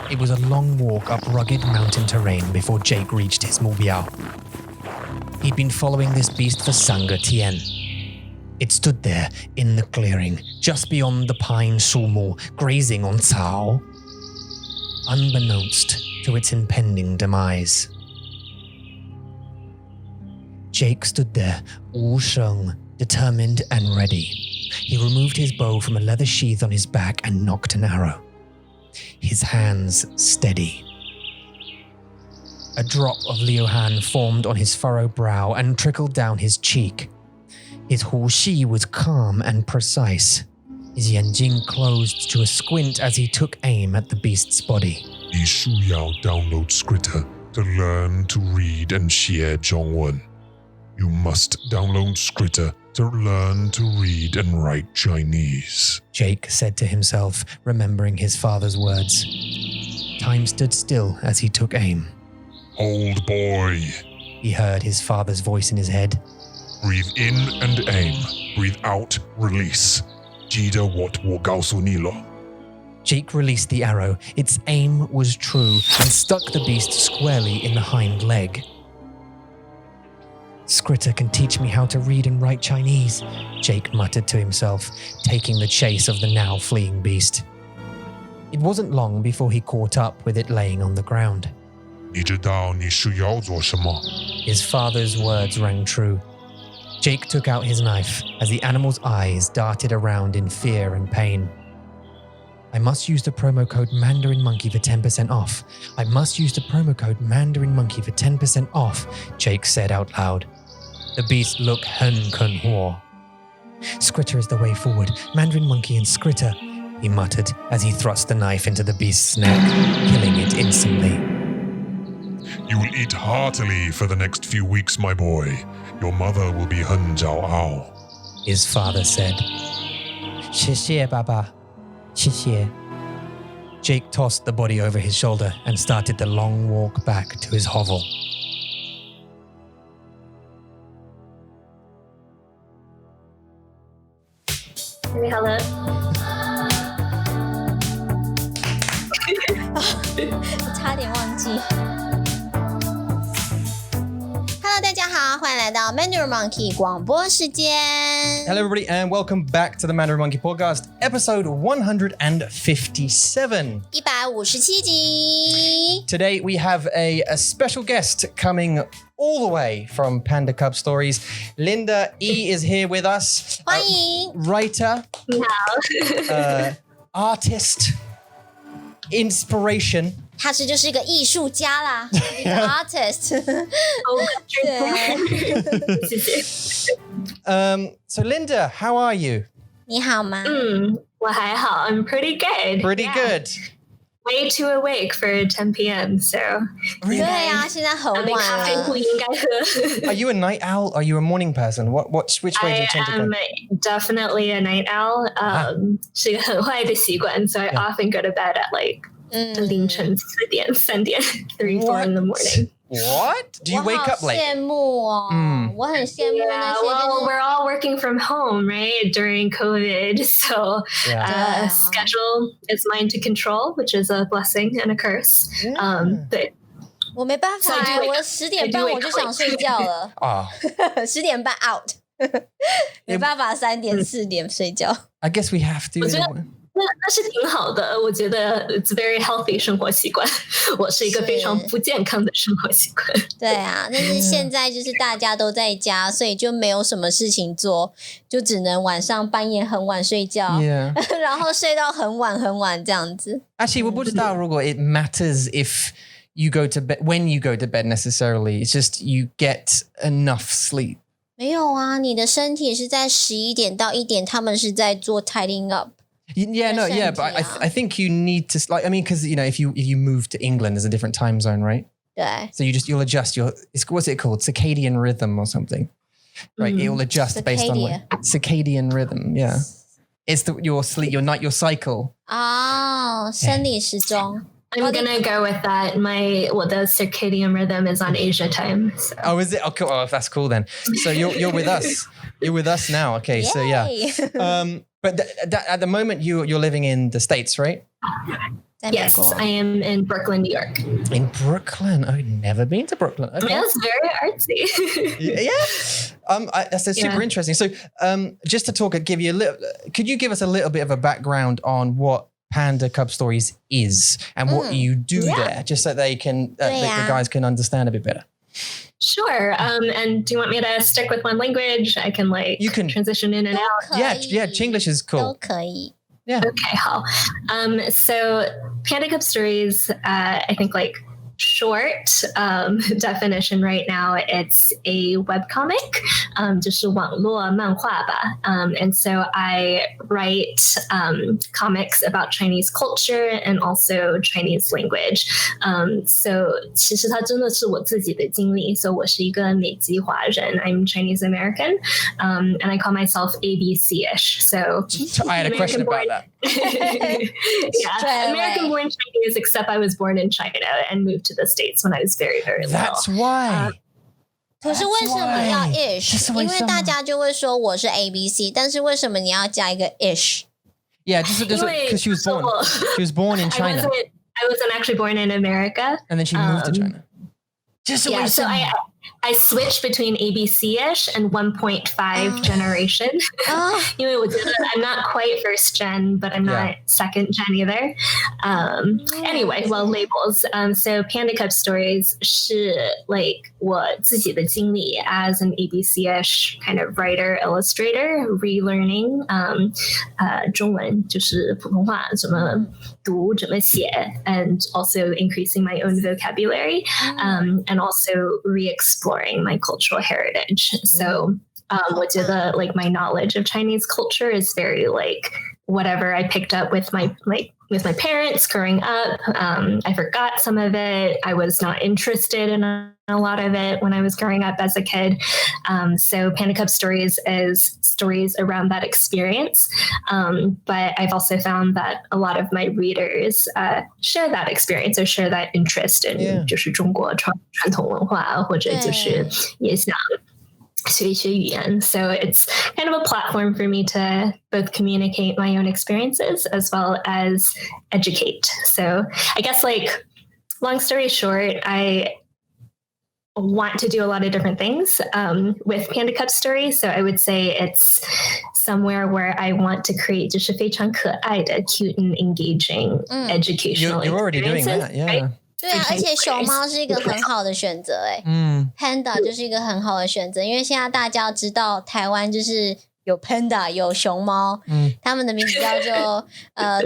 It was a long walk up rugged mountain terrain before Jake reached his Mubiao. He'd been following this beast for Sanga Tian. It stood there in the clearing, just beyond the pine sumu, grazing on Cao, unbeknownst to its impending demise. Jake stood there, Wu Sheng, determined and ready. He removed his bow from a leather sheath on his back and nocked an arrow. His hands steady. A drop of Liuhan formed on his furrowed brow and trickled down his cheek. His huxi was calm and precise. His yanjing closed to a squint as he took aim at the beast's body. 你需要 download Skritter to learn to read and 写中文. You must download Skritter to learn to read and write Chinese. Jake said to himself, remembering his father's words. Time stood still as he took aim. Old boy. He heard his father's voice in his head. Breathe in and aim. Breathe out, release. 记得我告诉你了. Jake released the arrow. Its aim was true and stuck the beast squarely in the hind leg. Skritter can teach me how to read and write Chinese, Jake muttered to himself, taking the chase of the now fleeing beast. It wasn't long before he caught up with it laying on the ground. 你知道你需要做什么? His father's words rang true. Jake took out his knife as the animal's eyes darted around in fear and pain. I must use the promo code Mandarin Monkey for 10% off. I must use the promo code Mandarin Monkey for 10% off, Jake said out loud. The beast looked hen kun huo. Skritter is the way forward. Mandarin Monkey and Skritter, he muttered as he thrust the knife into the beast's neck, killing it instantly. You will eat heartily for the next few weeks, my boy. Your mother will be Hen Jiao Ao. His father said. 谢谢, Baba. 谢谢. Jake tossed the body over his shoulder and started the long walk back to his hovel. Hello. 差点忘记。Hello， 大家好，欢迎来到 Mandarin Monkey 广播时间。 Hello, everybody, and welcome back to the Mandarin Monkey Podcast, episode 157. 157集。 Today, we have a special guest coming all the way from Panda Cub Stories. Linda E is here with us. 欢迎。 Writer, artist, inspiration. 他就是一个艺术家啦，一个 artist。So Linda, how are you? 你好吗？我还好. I'm pretty good. Pretty good. Way too awake for 10 p.m. So 对啊，现在很晚咖啡不应该喝。 Are you a night owl? Are you a morning person? Which way do you tend to go? I'm definitely a night owl. 是一个很坏的习惯, so I often go to bed at like 凌晨4点、3点, 3, 4 in the morning. What? Do you wake up late? 我好羡慕哦，我很羡慕那些。 Well, we're all working from home, right? During COVID, so schedule is mine to control, which is a blessing and a curse. But 我没办法，我10点半我就想睡觉了。10点半 out， 没办法3点4点睡觉。 I guess we have to. 那是挺好的，我觉得 it's very healthy 生活习惯。我是一个非常不健康的生活习惯。对啊，但是现在就是大家都在家，所以就没有什么事情做，就只能晚上半夜很晚睡觉，然后睡到很晚很晚这样子。Actually, 我不知道如果 it matters if you go to bed when you go to bed necessarily. It's just you get enough sleep. 没有啊，你的身体是在11点到1点，他们是在做 tidying up。But I think you need to because if you move to England, there's a different time zone, right? 对。 So you'll adjust what's it called? Circadian rhythm or something, right? It will adjust based on circadian rhythm. Yeah, it's your sleep, your night, your cycle. 生理时钟。 I'm gonna go with that. The circadian rhythm is on Asia time. So. Oh, is it? Oh, cool. Oh, that's cool then. So you're with us. You're with us now. Okay, so yeah. But at the moment you're living in the States, right? Yes, I am in Brooklyn, New York. In Brooklyn? I've never been to Brooklyn. Okay. Yeah, it's very artsy. yeah. That's super interesting. So, just to talk, could you give us a little bit of a background on what Panda Cub Stories is and what you do there, just so they can, the guys can understand a bit better? Sure. And do you want me to stick with one language? I can transition in and out. Yeah, Chinglish is cool. 都可以. Yeah. Okay, 好. So Panda Cub Stories, I think short definition right now, it's a webcomic, 就是网络漫画吧. And so I write comics about Chinese culture and also Chinese language. So 其实它真的是我自己的经历. So 我是一个美籍华人. I'm Chinese American, and I call myself ABC-ish. So I had a question about that. Yeah, American-born Chinese, except I was born in China and moved to the States when I was very, very little. That's why. 可是为什么要 ish？ 因为大家就会说我是 ABC， 但是为什么你要加一个 ish？ Yeah, because she was born in China. I wasn't actually born in America. And then she moved to China. So I switched between ABC-ish and 1.5 generation. I'm not quite first gen, but I'm not second gen either. Anyway, labels. So Panda Cub Stories 是我自己的经历 as an ABC-ish kind of writer, illustrator, relearning 中文就是普通话怎么读怎么写 and also increasing my own vocabulary and also re-exploring my cultural heritage. So 我觉得my knowledge of Chinese culture is very whatever I picked up with my parents growing up. I forgot some of it. I was not interested in a lot of it when I was growing up as a kid. So Panda Cub Stories is stories around that experience. But I've also found that a lot of my readers share that experience or share that interest in 就是中国传统文化或者就是也想学语言. So it's kind of a platform for me to both communicate my own experiences as well as educate. So I guess long story short, I want to do a lot of different things with Panda Cub Stories. So I would say it's somewhere where I want to create 就是非常可爱的 cute and engaging educational You're already doing that, yeah. Right? 对啊，而且熊猫是一个很好的选择Panda 就是一个很好的选择，因为现在大家知道台湾就是有 Panda 有熊猫，他们的名字叫做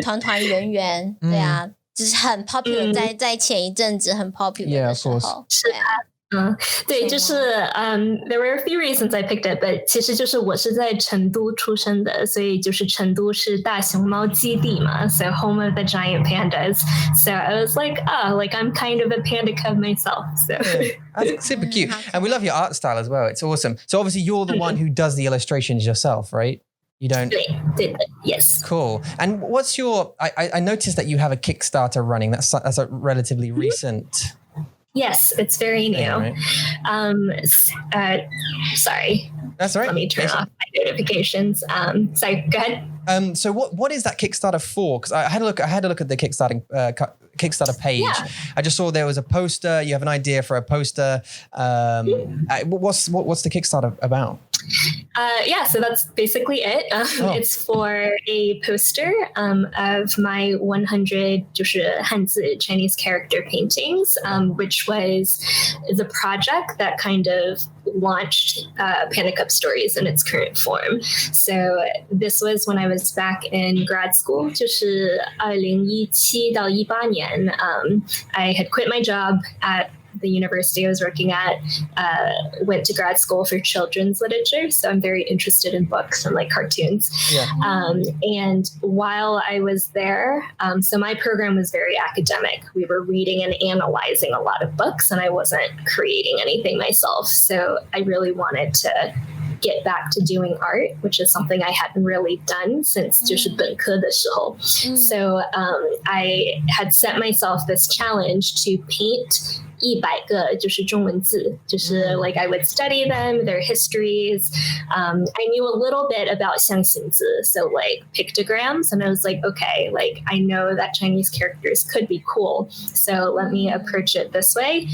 团团圆圆，对啊，就是很 popular，在前一阵子很 popular 的时候，对啊。对，就是 there were a few reasons I picked it, but 其实就是我是在成都出生的，所以就是成都是大熊猫基地嘛 so home of the giant pandas. So I was I'm kind of a panda cub myself. So that's super cute. And we love your art style as well. It's awesome. So obviously you're the one who does the illustrations yourself, right? You don't? Yes. Cool. And what's your... I noticed that you have a Kickstarter running. That's a relatively recent... Yes, it's very new. Right. Sorry. That's all right. Let me turn off my notifications. Sorry, go ahead. So what is that Kickstarter for? Because I had a look at the Kickstarter page. Yeah. I just saw there was a poster. You have an idea for a poster. What's the Kickstarter about? So that's basically it. It's for a poster of my 100 就是汉字 Chinese character paintings, which was the project that kind of launched Panda Cub Stories in its current form. So this was when I was back in grad school, 就是2017到18年. I had quit my job at the university I was working at, went to grad school for children's literature. So I'm very interested in books and cartoons. Yeah. And while I was there, so my program was very academic. We were reading and analyzing a lot of books and I wasn't creating anything myself. So I really wanted to get back to doing art, which is something I hadn't really done since 就是本科的时候. So I had set myself this challenge to paint 100个就是中文字，就是 like I would study them, their histories. I knew a little bit about 象形字, so like pictograms, and I was like, okay, like I know that Chinese characters could be cool, so let me approach it this way,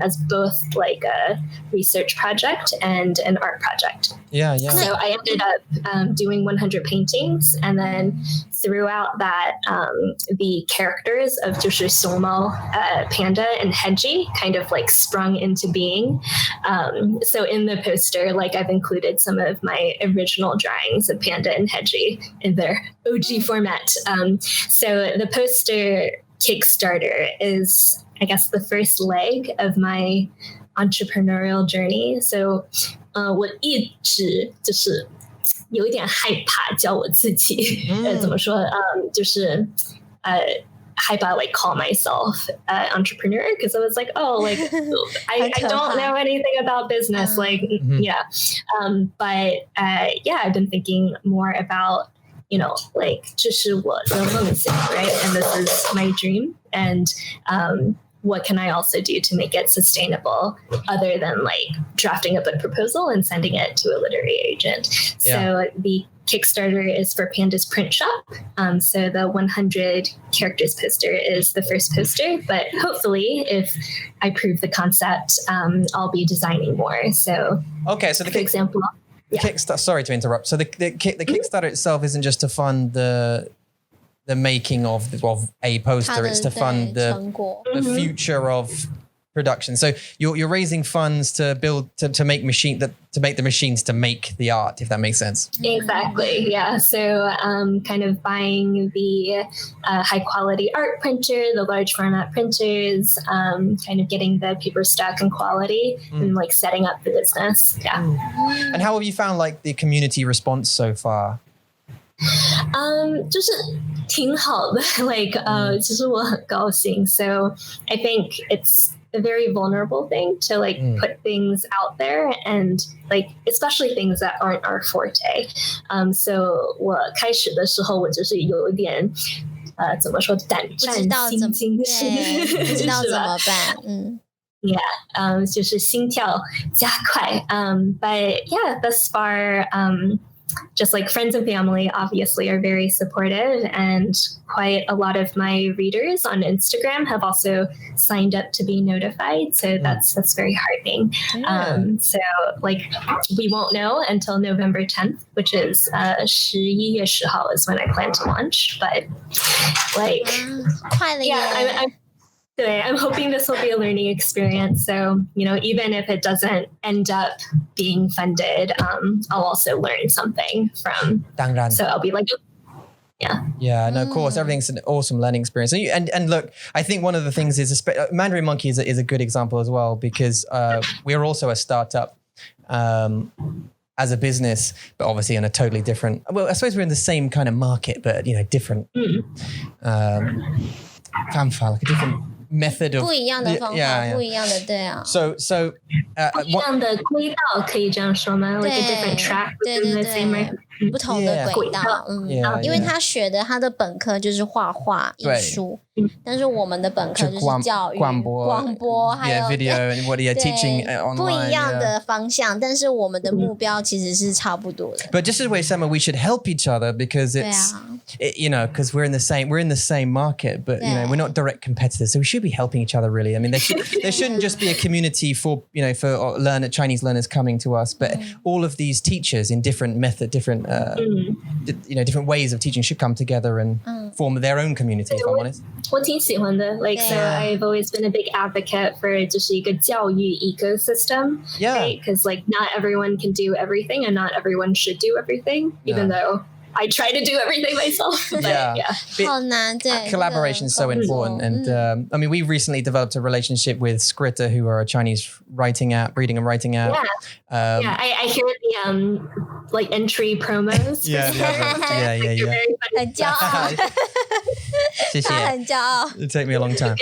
as both like a research project and an art project. Yeah. So I ended up doing 100 paintings, and then throughout that, the characters of 就是熊猫, Panda and Adhd kind of like sprung into being. So in the poster, like I've included some of my original drawings of Panda and Adhd in their OG format. So the poster Kickstarter is, I guess, the first leg of my entrepreneurial journey. So 我一直就是有一点害怕叫我自己怎么说就是害怕 like call myself an entrepreneur, because I was like, oh, like I don't know anything about business, like yeah, but yeah, I've been thinking more about, you know, like 这是我的梦想, right, and this is my dream, and what can I also do to make it sustainable other than like drafting up a proposal and sending it to a literary agent? So the Kickstarter is for Panda's print shop. So the 100 characters poster is the first poster, but hopefully if I prove the concept, I'll be designing more. So okay, so for example, Kickstarter, sorry to interrupt. So the Kickstarter itself isn't just to fund the making of a poster, it's to fund the future of production. So you're raising funds to build to make the machines to make the art, if that makes sense. Exactly. Yeah. So kind of buying the high quality art printer, the large format printers, kind of getting the paper stock and quality, and like setting up the business. Yeah. And how have you found like the community response so far? 就是挺好的 like 其实我很高兴 so I think it's a very vulnerable thing to like put things out there, and like especially things that aren't our forte. So 我开始的时候我就是有一点怎么说胆战心惊是不知道怎么办Yeah, 就是心跳加快 but yeah, thus far just like friends and family obviously are very supportive, and quite a lot of my readers on Instagram have also signed up to be notified, so that's very heartening. So like we won't know until November 10th, which is 11月10号 is when I plan to launch, but like I'm hoping this will be a learning experience. So, you know, even if it doesn't end up being funded, I'll also learn something from. 当然 So I'll be like, yeah, no, of course, everything's an awesome learning experience. And look, I think one of the things is Mandarin Monkey is a good example as well, because we're also a startup as a business, but obviously in a totally different. Well, I suppose we're in the same kind of market, but you know, different. Like a different method of 不一样的方法，不一样的，对啊。So 不一样的轨道可以这样说吗？ Like a different track within the same 不同的轨道，因为他学的他的本科就是画画艺术，但是我们的本科就是教育、广播，还有 video and what you're teaching online， 不一样的方向，但是我们的目标其实是差不多的。But just as way, Summer, we should help each other because it's, you know, because we're in the same market, but you know, we're not direct competitors, so we should be helping each other. Really, I mean, there shouldn't just be a community for Chinese learners coming to us, but all of these teachers in different different ways of teaching should come together and form their own community. If I'm honest. 我挺喜欢的 like so I've always been a big advocate for 就是一个教育 ecosystem, right? Because like not everyone can do everything and not everyone should do everything, even though I try to do everything myself. But, 好难，对 Collaboration is so important, and I mean, we recently developed a relationship with Skritter, who are a Chinese reading and writing app. I hear the like entry promos. Yeah. 很骄傲，他很骄傲。It'll take me a long time.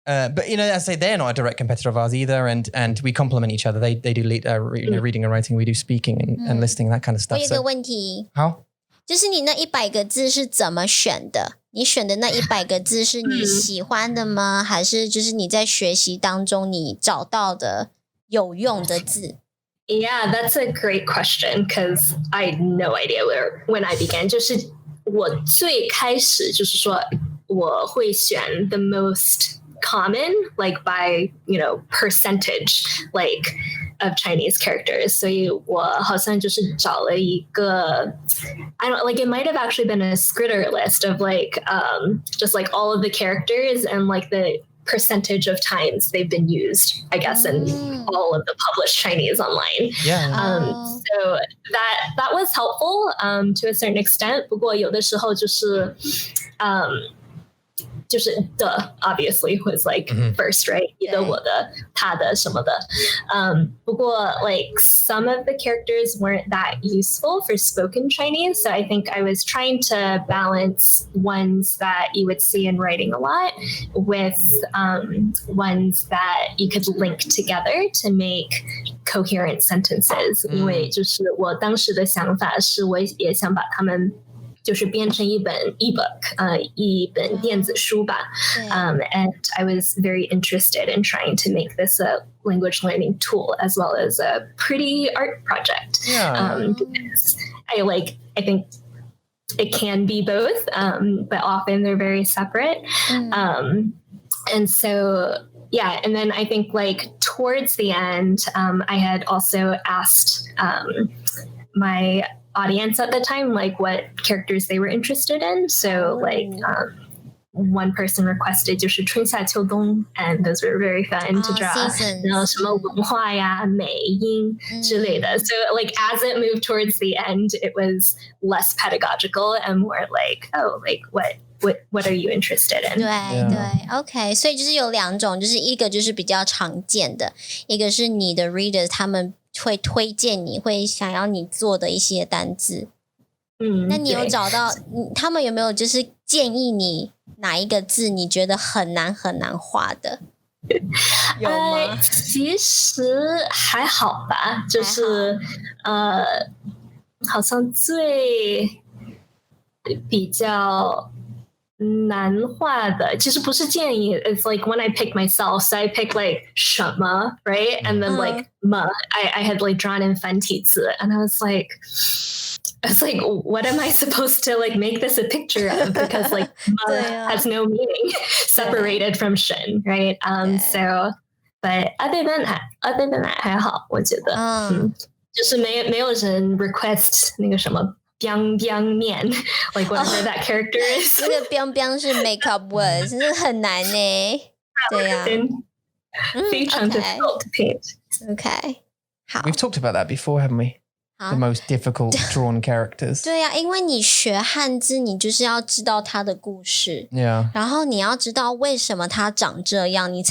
But you know, as I say, they're not a direct competitor of ours either, and we complement each other. They do reading and writing, we do speaking and listening, that kind of stuff. 我有一个问题，好，就是你那100个字是怎么选的？你选的那100个字是你喜欢的吗？还是就是你在学习当中你找到的有用的字？ Yeah, that's a great question because I had no idea when I began. 就是我最开始就是说我会选 the most common, like by, percentage, like of Chinese characters. 所以我好像就是找了一个 it might have actually been a Skritter list of just like all of the characters and like the percentage of times they've been used, I guess, in all of the published Chinese online. So that was helpful to a certain extent. 不过有的时候就是the obviously was like first, right? 你的、我的、他的什么的。不过 like some of the characters weren't that useful for spoken Chinese, so I think I was trying to balance ones that you would see in writing a lot with ones that you could link together to make coherent sentences. 因为就是我当时的想法是，我也想把它们就是变成一本 ebook, 一本电子书吧。And I was very interested in trying to make this a language learning tool as well as a pretty art project. Because I think it can be both, but often they're very separate. And so, yeah, and then I think like towards the end, I had also asked my audience at the time like what characters they were interested in. So like one person requested 就是春夏秋冬 and those were very fun to draw. 然后什么文化呀、美音之类的。So like as it moved towards the end, it was less pedagogical and more like, oh, like what are you interested in? 对 OK， 所以就是有2种，就是一个就是比较常见的，一个是你的 readers 他们会推荐你会想要你做的一些单字。那你有找到他们有没有就是建议你哪一个字你觉得很难画的？有吗？其实还好吧，就是好像最比较难画的其实不是建议 it's like when I pick myself, so I pick like 什么 right, and then like 么 I had like drawn in 繁体字 and I was like what am I supposed to like make this a picture of, because like 么 has no meaning separated from 神 right, so but other than that 还好我觉得就是没有人 request 那个什么biang biang 面 like whatever that character is. 那个 biang biang 是 makeup word， 真的很难呢。对呀，非常 difficult to paint. Okay， 好。 We've talked about that before, haven't we? The most difficult drawn characters. 对呀，因为你学汉字，你就是要知道它的故事。Yeah. 然后你要知道为什么它长这样，你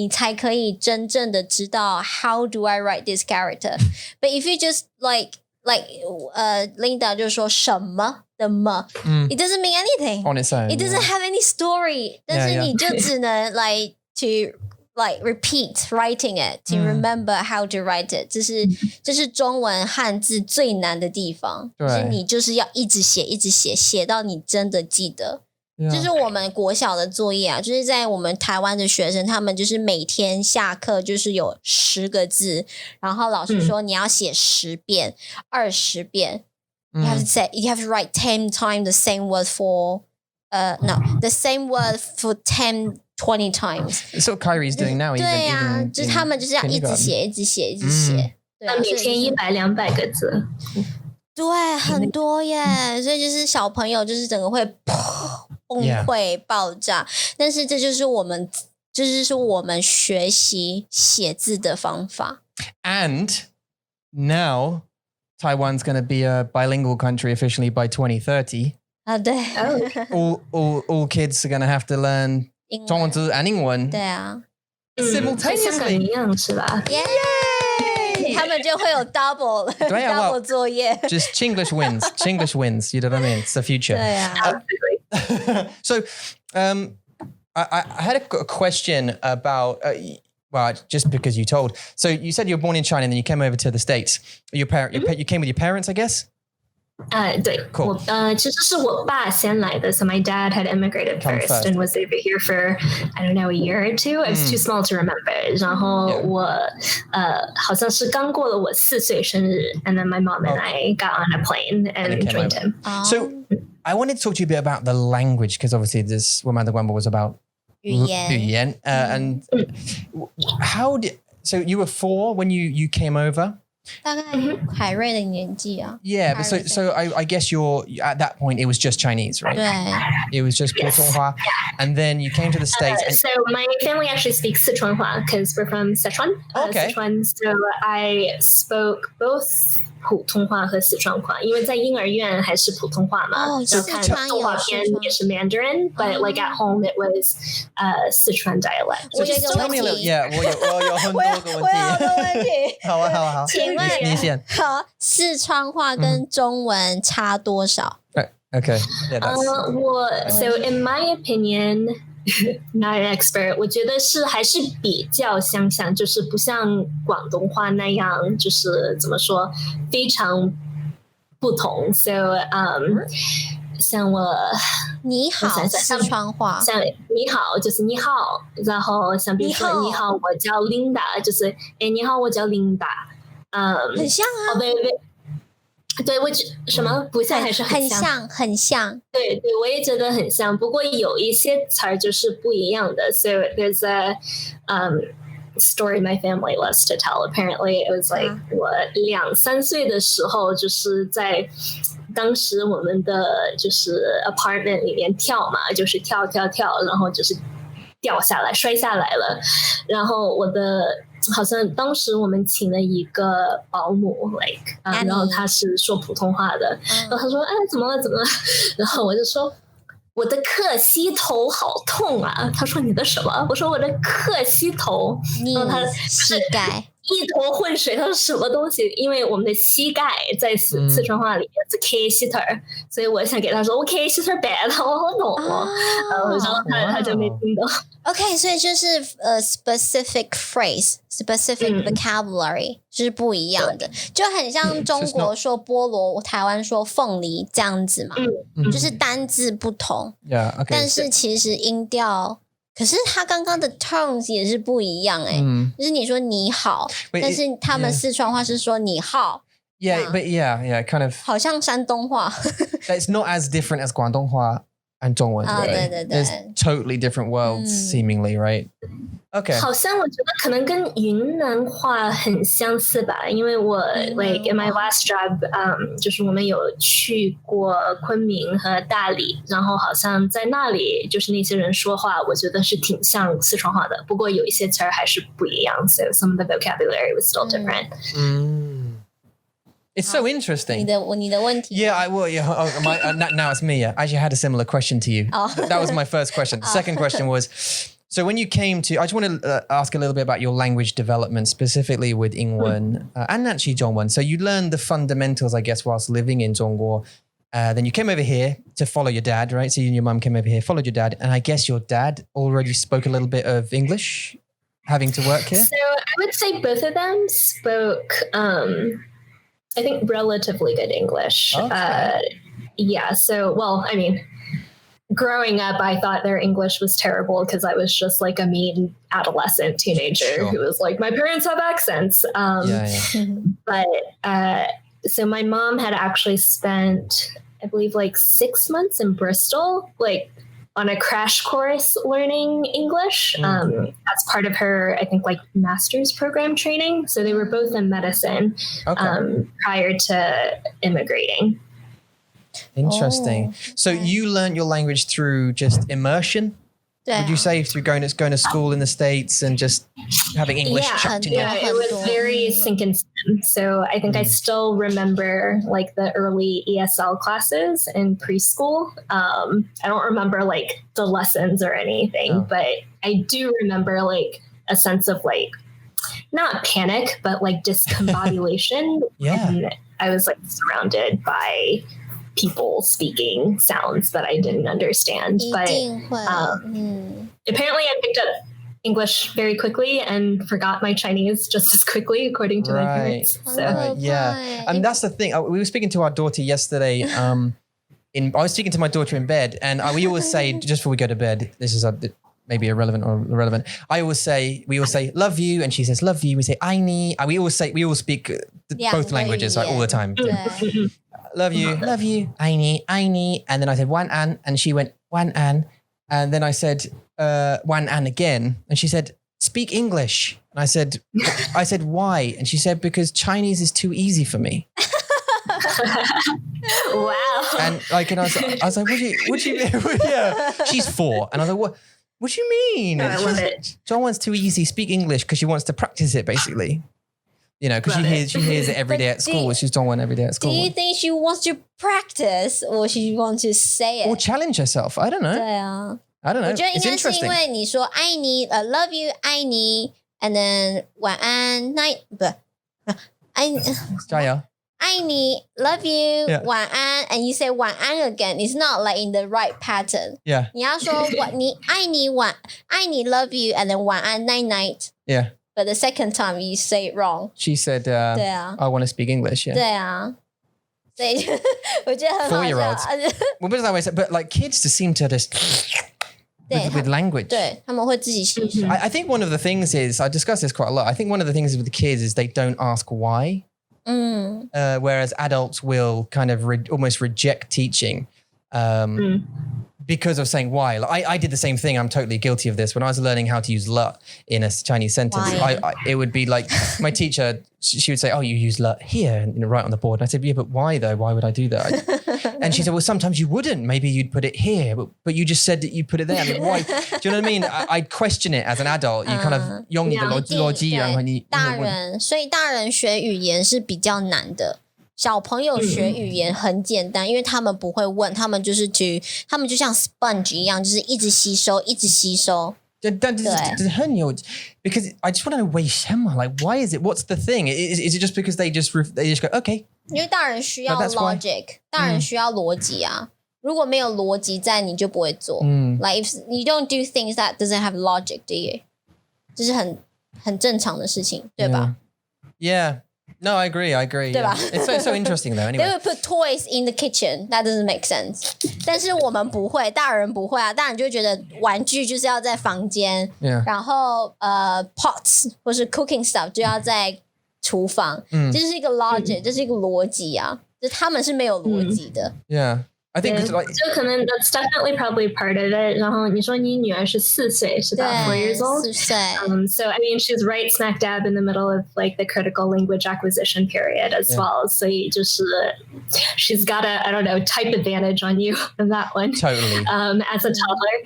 才可以真正的知道 how do I write this character. But if you just like Linda 就说什么的么 it doesn't mean anything on its own. It doesn't have any story. 但是你就只能 like to like repeat writing it to remember how to write it. 这是中文汉字最难的地方，就是你就是要一直写到你真的记得。就是我们国小的作业啊，就是在我们台湾的学生，他们就是每天下课就是有10个字，然后老师说你要写10遍、20遍。You have to write 10 times the same word for the same word for 10, 20 times. It's what Kyrie's doing now. 对啊，就是他们就是要一直写。那每天100、200个字。对，很多耶，所以就是小朋友就是整个会崩溃爆炸，但是这就是我们学习写字的方法。And now Taiwan's going to be a bilingual country officially by 2030. 对 all kids are going to have to learn 中文字 and 英文。对啊 simultaneously 一样是吧？耶！他们就会有 double 作业。Just Chinglish wins. You know what I mean? It's the future. 对啊 So, I had a question about, well, just because you told. So you said you were born in China and then you came over to the States. You came with your parents, I guess? 对， Cool. 其实是我爸先来的, so my dad had immigrated first and was over here for I don't know a year or two. I was too small to remember. 然后我好像是刚过了我4岁生日 and then my mom and I got on a plane and joined him. So I wanted to talk to you a bit about the language because obviously this Womanda Guamba was about 语言 and how did so you were 4 when you came over? 大概海瑞的年纪啊 Yeah, but so I guess you're at that point it was just Chinese, right? 对 It was just 普通话 and then you came to the States and so my family actually speaks Sichuanhua because we're from Sichuan. Okay. Sichuan, so I spoke both 普通话和四川话，因为在婴儿院还是普通话嘛，就看动画片也是 Mandarin, but like at home it was 四川 dialect. 我有一个问题 我有很多个问题好请问你先好四川话跟中文差多少 Okay, yeah, that's so in my opinion not an expert 我觉得是还是比较相像，就是不像广东话那样就是怎么说非常不同 so 像我你好四川话像你好就是你好，然后像比如说你好我叫 Linda 就是你好我叫 Linda 很像啊对，我什么不像还是很像很像对对，我也觉得很像，不过有一些词儿就是不一样的 so there's a story my family loves to tell. Apparently it was like 我2-3岁的时候就是在当时我们的就是 apartment 里面跳嘛，就是跳然后就是掉下来摔下来了，然后我的好像当时我们请了一个保姆 like 然后他是说普通话的，然后他说怎么了然后我就说我的克西头好痛啊，他说你的什么？我说我的克西头，然后他膝盖一头浑水，他说什么东西？因为我们的膝盖在四川话里面是 K 西头，所以我想给他说我 K 西头白了，我好懂然后他就没听懂。OK， 所以就是specific phrase, specific vocabulary 就是不一样的，就很像中国说菠萝，台湾说凤梨这样子嘛，就是单字不同。Yeah, okay. 但是其实音调，可是他刚刚的 tones 也是不一样就是你说你好，但是他们四川话是说你好。Yeah, but yeah, kind of 好像山东话。It's not as different as 广东话and 中文 right? 对 There's totally different worlds seemingly, right? Okay. 好像我觉得可能跟云南话很相似吧，因为我 like in my last job 就是我们有去过昆明和大理，然后好像在那里就是那些人说话我觉得是挺像四川话的，不过有一些词儿还是不一样 so some of the vocabulary was still different. It's so interesting. 你的问题 Yeah, I will. Yeah. Now it's me. Yeah. I actually had a similar question to you. That was my first question. The second question was, so when you came to, I just want to ask a little bit about your language development, specifically with 英文 and actually 中文. So you learned the fundamentals, I guess, whilst living in 中国. Then you came over here to follow your dad, right? So you and your mum came over here, followed your dad. And I guess your dad already spoke a little bit of English, having to work here? So I would say both of them spoke... I think relatively good English. Okay. Yeah. So, well, I mean, growing up, I thought their English was terrible because I was just like a mean adolescent teenager who was like, my parents have accents. But so my mom had actually spent, I believe, like 6 months in Bristol, like on a crash course learning English as part of her, I think, like master's program training. So they were both in medicine prior to immigrating. Interesting. So you learned your language through just immersion? Would you say through going to school in the States and just having English chucked in your Yeah, it was very sink and swim. So I think I still remember like the early ESL classes in preschool. I don't remember like the lessons or anything, but I do remember like a sense of like not panic, but like discombobulation. when I was like surrounded by people speaking sounds that I didn't understand, but apparently I picked up English very quickly and forgot my Chinese just as quickly, according to my parents. So. Yeah. And that's the thing. We were speaking to our daughter yesterday. I was speaking to my daughter in bed, and we always say, just before we go to bed, this is maybe irrelevant or irrelevant. We always say, love you. And she says, love you. We say, I need. We all speak both languages all the time. Yeah. Love you, I need. And then I said, wan an. And she went, wan an. And then I said, wan an again. And she said, speak English. And I said, why? And she said, because Chinese is too easy for me. Wow. And I was like, what do you mean? Yeah. She's 4. And I was like, what do you mean? I love it. Zhongwen's too easy. Speak English, because she wants to practice it, basically. You know, because she hears it every day at school. She's Zhongwen every day at school. Do you think she wants to practice, or she wants to say it? Or challenge herself? I don't know. 对啊， I don't know. 我觉得应 It's 该是因 interesting. 为你说爱你，love you，爱你，and then 晚安，night 不，爱加油。爱你，love you， Yeah. 晚安，and you say 晚安 again. It's not like in the right pattern. Yeah. 你要说你爱你，love you, and then 晚安 night night. Yeah. But the second time you say it wrong. She said, 对啊， I want to speak English. Yeah. 对啊，所以我觉得很好 4-year-olds. 笑。 Well, but that way, but like kids just seem to just with language. 对，他们会自己吸收。 I think one of the things is, I discuss this quite a lot. I think one of the things with the kids is they don't ask why. Whereas adults will kind of almost reject teaching because of saying why. Like, I did the same thing. I'm totally guilty of this. When I was learning how to use "le" in a Chinese sentence, it would be like my teacher, she would say, oh, you use "le" here and right on the board. And I said, yeah, but why though? Why would I do that? And she said, well, sometimes you wouldn't. Maybe you'd put it here, but you just said that you put it there. I mean, why? Do you know what I mean? I'd question it as an adult. You kind of 用你的逻辑，然后你大人，所以大人学语言是比较难的。小朋友学语言很简单，因为他们不会问，他们就像 sponge 一样，就是一直吸收，一直吸收。Because I just want to know 为什么 like why is it? What's the thing? Is it just because they just go okay? 因为大人需要 logic， 大人需要逻辑啊。如果没有逻辑在，你就不会做。Like if you don't do things that doesn't have logic, do you? 这是很正常的事情，对吧 ？Yeah. No, I agree. 对吧 It's so interesting though. Anyway, they would put toys in the kitchen. That doesn't make sense. 但是我们不会，大人不会啊。大人就会觉得玩具就是要在房间，然后pots 或是 cooking stuff 就要在厨房。这是一个 logic， 这是一个逻辑啊。就他们是没有逻辑的。Yeah. I think like, 就可能 that's definitely probably part of it. 然后你说你女儿是4岁，是吧？4 years old. 4岁。So I mean, she's right smack dab in the middle of like the critical language acquisition period as well. 所以就是 she's got a I don't know type advantage on you in that one. Totally. As a toddler.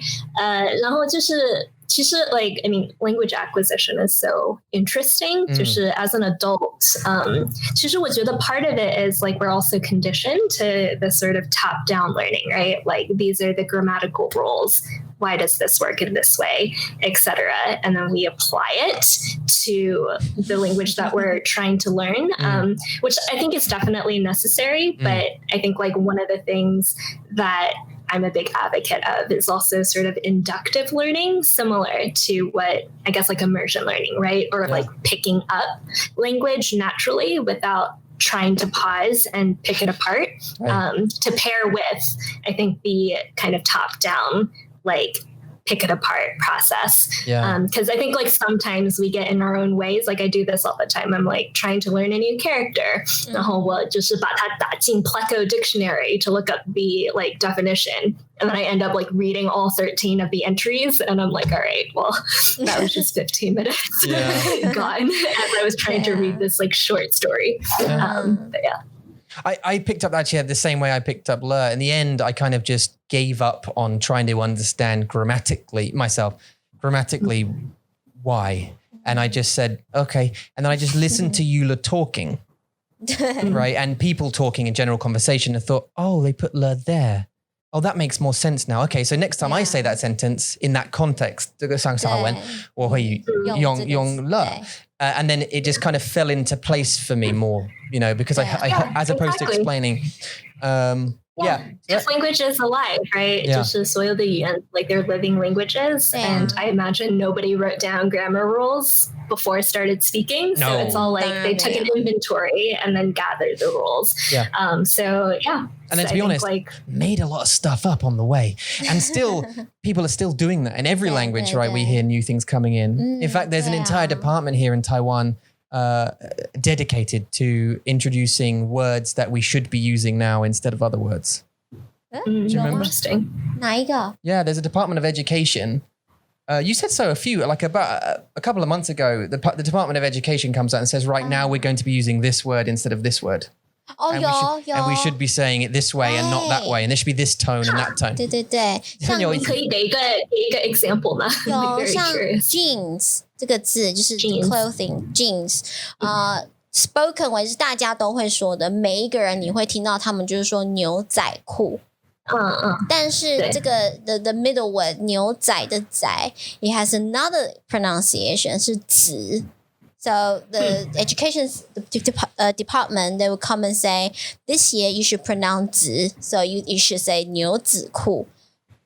然后就是。其实 like I mean language acquisition is so interesting 就是 as an adult 其实我觉得 part of it is like we're also conditioned to the sort of top down learning, right? Like these are the grammatical rules, why does this work in this way, etc. And then we apply it to the language that we're trying to learn, which I think is definitely necessary, but I think like one of the things that I'm a big advocate of is also sort of inductive learning, similar to what I guess like immersion learning, right? Or like picking up language naturally without trying to pause and pick it apart, to pair with, I think, the kind of top down, like pick it apart process. Because I think like sometimes we get in our own ways. Like I do this all the time. I'm like trying to learn a new character. 然后我就是把它打进 Pleco dictionary to look up the like definition. And then I end up like reading all 13 of the entries. And I'm like, all right, well, that was just 15 minutes gone as I was trying to read this like short story. But yeah. I picked up actually the same way I picked up "le." In the end, I kind of just gave up on trying to understand grammatically why. And I just said, okay. And then I just listened to Eula talking, right? And people talking in general conversation and thought, oh, they put "le" there. Oh, that makes more sense now. Okay, so next time I say that sentence in that context, 这个上下文我会用"le." And then it just kind of fell into place for me more, you know, because I as opposed to explaining, If language is alive, right? Yeah. 就是所有的语言, like they're living languages. And I imagine nobody wrote down grammar rules before started speaking. So it's all like they took an inventory and then gathered the rules. Yeah. So yeah. And then to be honest, made a lot of stuff up on the way. And still, people are still doing that. In every language, right, we hear new things coming in. In fact, there's an entire department here in Taiwan dedicated to introducing words that we should be using now instead of other words. Do you remember? Interesting. 哪一个? Yeah, there's a Department of Education. You said so about a couple of months ago, the Department of Education comes out and says, right now we're going to be using this word instead of this word. And we should be saying it this way and not that way. And there should be this tone and that tone. 对对对，像你可以给一个 example 吗？有像 jeans 这个字就是 clothing jeans， spoken 为是大家都会说的，每一个人你会听到他们就是说牛仔裤。但是这个 the middle word 牛仔的仔 it has another pronunciation 是子。So the education department, they will come and say, this year you should pronounce 子, so you should say 牛仔裤.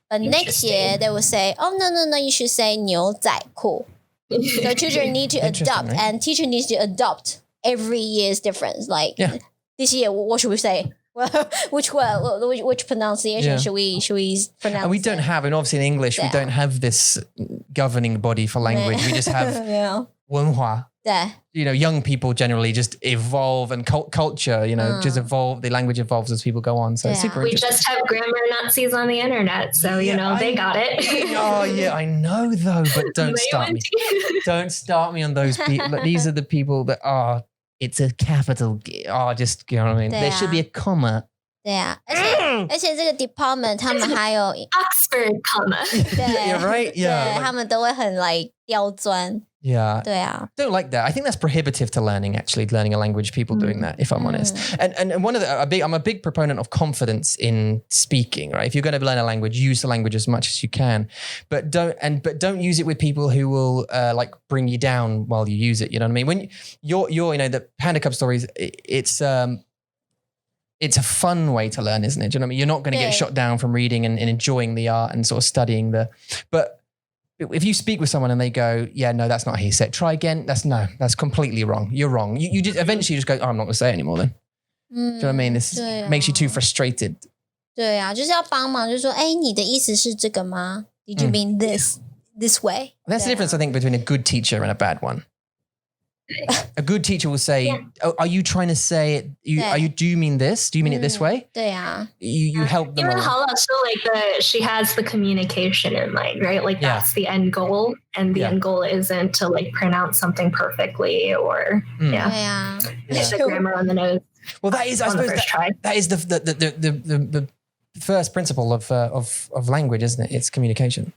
But next year they will say, oh no, you should say 牛仔裤. So children need to adopt, right? And teacher needs to adopt every year's difference. Like this year, what should we say? Well, which word, which pronunciation should we pronounce? And we don't have, and obviously in English, we don't have this governing body for language. We just have 文化. You know, young people generally just evolve, and culture, you know, just evolve. The language evolves as people go on. So it's super interesting. We just have grammar Nazis on the internet. So, you know, they got it. Oh, yeah, I know though, but don't start me. Don't start me on those people. But these are the people that are, it's a capital. Just, you know what I mean? There should be a comma. 对啊，而且这个 department 他们还有 Oxford comma. 对 You're right. Yeah. 对，他们都会很 like 刁钻。 Yeah. 对啊。 Don't like that. I think that's prohibitive to learning a language, people doing that, if I'm honest. And one of I'm a big proponent of confidence in speaking, right? If you're going to learn a language, use the language as much as you can, but don't use it with people who will like bring you down while you use it. You know what I mean? When you're you know, the Panda Cub Stories, it's a fun way to learn, isn't it? Do you know what I mean? You're not going to get shot down from reading and enjoying the art and sort of studying but if you speak with someone and they go, yeah, no, that's not how you say it. Try again. That's completely wrong. You're wrong. You just eventually just go, oh, I'm not going to say it anymore then. Do you know what I mean? This makes you too frustrated. 对啊，就是要帮忙，就是说，哎，你的意思是这个吗? Did you mean this way? That's the difference, I think, between a good teacher and a bad one. A good teacher will say, oh, are you trying to say it? Do you mean this? Do you mean it this way? 对啊。 You help them. Even Hala, so like she has the communication in mind, right? Like that's the end goal, and the end goal isn't to like pronounce something perfectly or hit the grammar on the nose. Well, that is, I suppose, that is the first principle of language, isn't it? It's communication.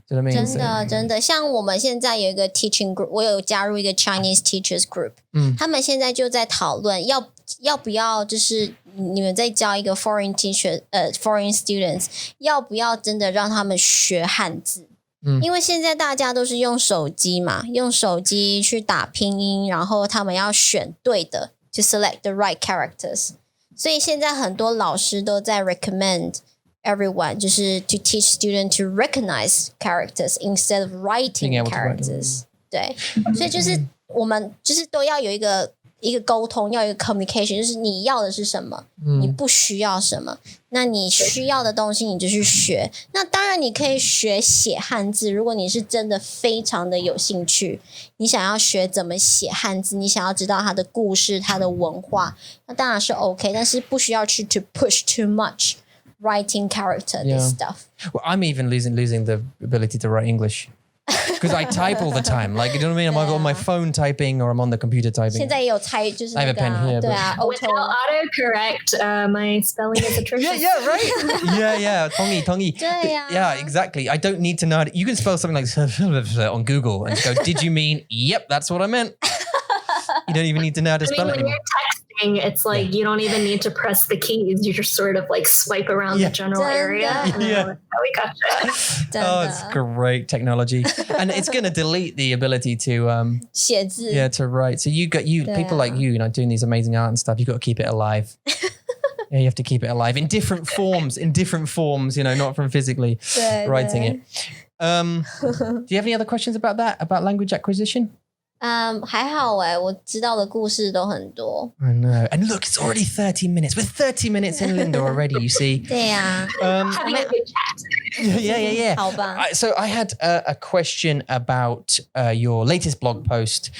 Do you know what I mean? 真的，像我们现在有一个 teaching group， 我有加入一个 Chinese teachers group， 他们现在就在讨论要不要，就是你们在教一个 foreign students， 要不要真的让他们学汉字？因为现在大家都是用手机嘛，用手机去打拼音，然后他们要选对的 ，to select the right characters， 所以现在很多老师都在 recommend everyone 就是 to teach student to recognize characters instead of writing characters。对，所以就是我们就是都要有一个沟通，要有一个 communication， 就是你要的是什么，你不需要什么，那你需要的东西你就去学。那当然你可以学写汉字，如果你是真的非常的有兴趣，你想要学怎么写汉字，你想要知道它的故事、它的文化，那当然是 OK， 但是不需要去 to push too much writing character this stuff. Well, I'm even losing the ability to write English. Because I type all the time. Like, you know what I mean? I'm on my phone typing or I'm on the computer typing. 现在也有猜，就是那个 I have a pen here. 对啊 Without autocorrect, my spelling is atrocious. Yeah, right. yeah. 同意. 对啊 Yeah, exactly. I don't need to know. You can spell something like on Google and go, did you mean, yep, that's what I meant. You don't even need to know how to spell it when anymore. You're texting, it's like you don't even need to press the keys. You just sort of like swipe around the general area. And then we gotcha. Oh, it's great technology. And it's going to delete the ability to 写字 to write. So people like you know, doing these amazing art and stuff, you've got to keep it alive. Yeah, you have to keep it alive in different forms, not from physically writing it. Do you have any other questions about that, about language acquisition? 还好我知道的故事都很多。 I know. And look, it's already 30 minutes. We're 30 minutes in, Linda, already, you see. 对呀。 Having a good chat. Yeah. 好吧。 So I had a question about your latest blog post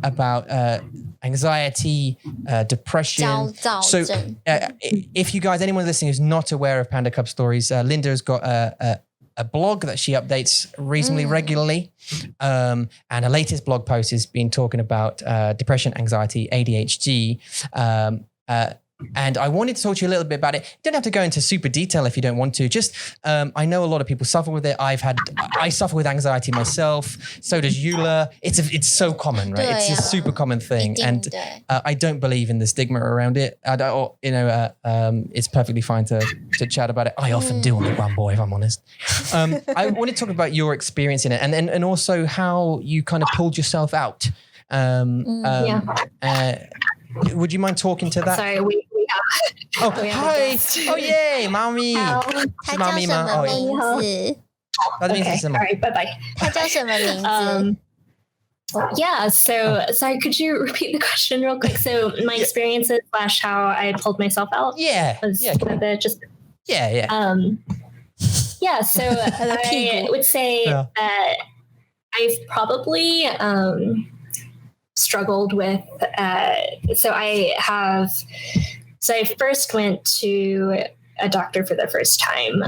about anxiety, depression. So if you guys, anyone listening who's not aware of Panda Cub Stories, Linda has got a blog that she updates reasonably regularly. And her latest blog post has been talking about depression, anxiety, ADHD. And I wanted to talk to you a little bit about it. You don't have to go into super detail if you don't want to. Just, I know a lot of people suffer with it. I suffer with anxiety myself. So does Eula. It's so common, right? It's a super common thing. And I don't believe in the stigma around it. It's perfectly fine to chat about it. I often do on the One Boy, if I'm honest. I want to talk about your experience in it and also how you kind of pulled yourself out. Would you mind talking to that? Sorry, we have. Oh, hi! Oh, yay, mommy! 他叫什么名字？ Okay, all right, bye-bye. 他叫什么名字？ Yeah, so sorry, could you repeat the question real quick? So my experiences / how I pulled myself out. Yeah. So I would say that I've probably struggled with so I first went to a doctor for the first time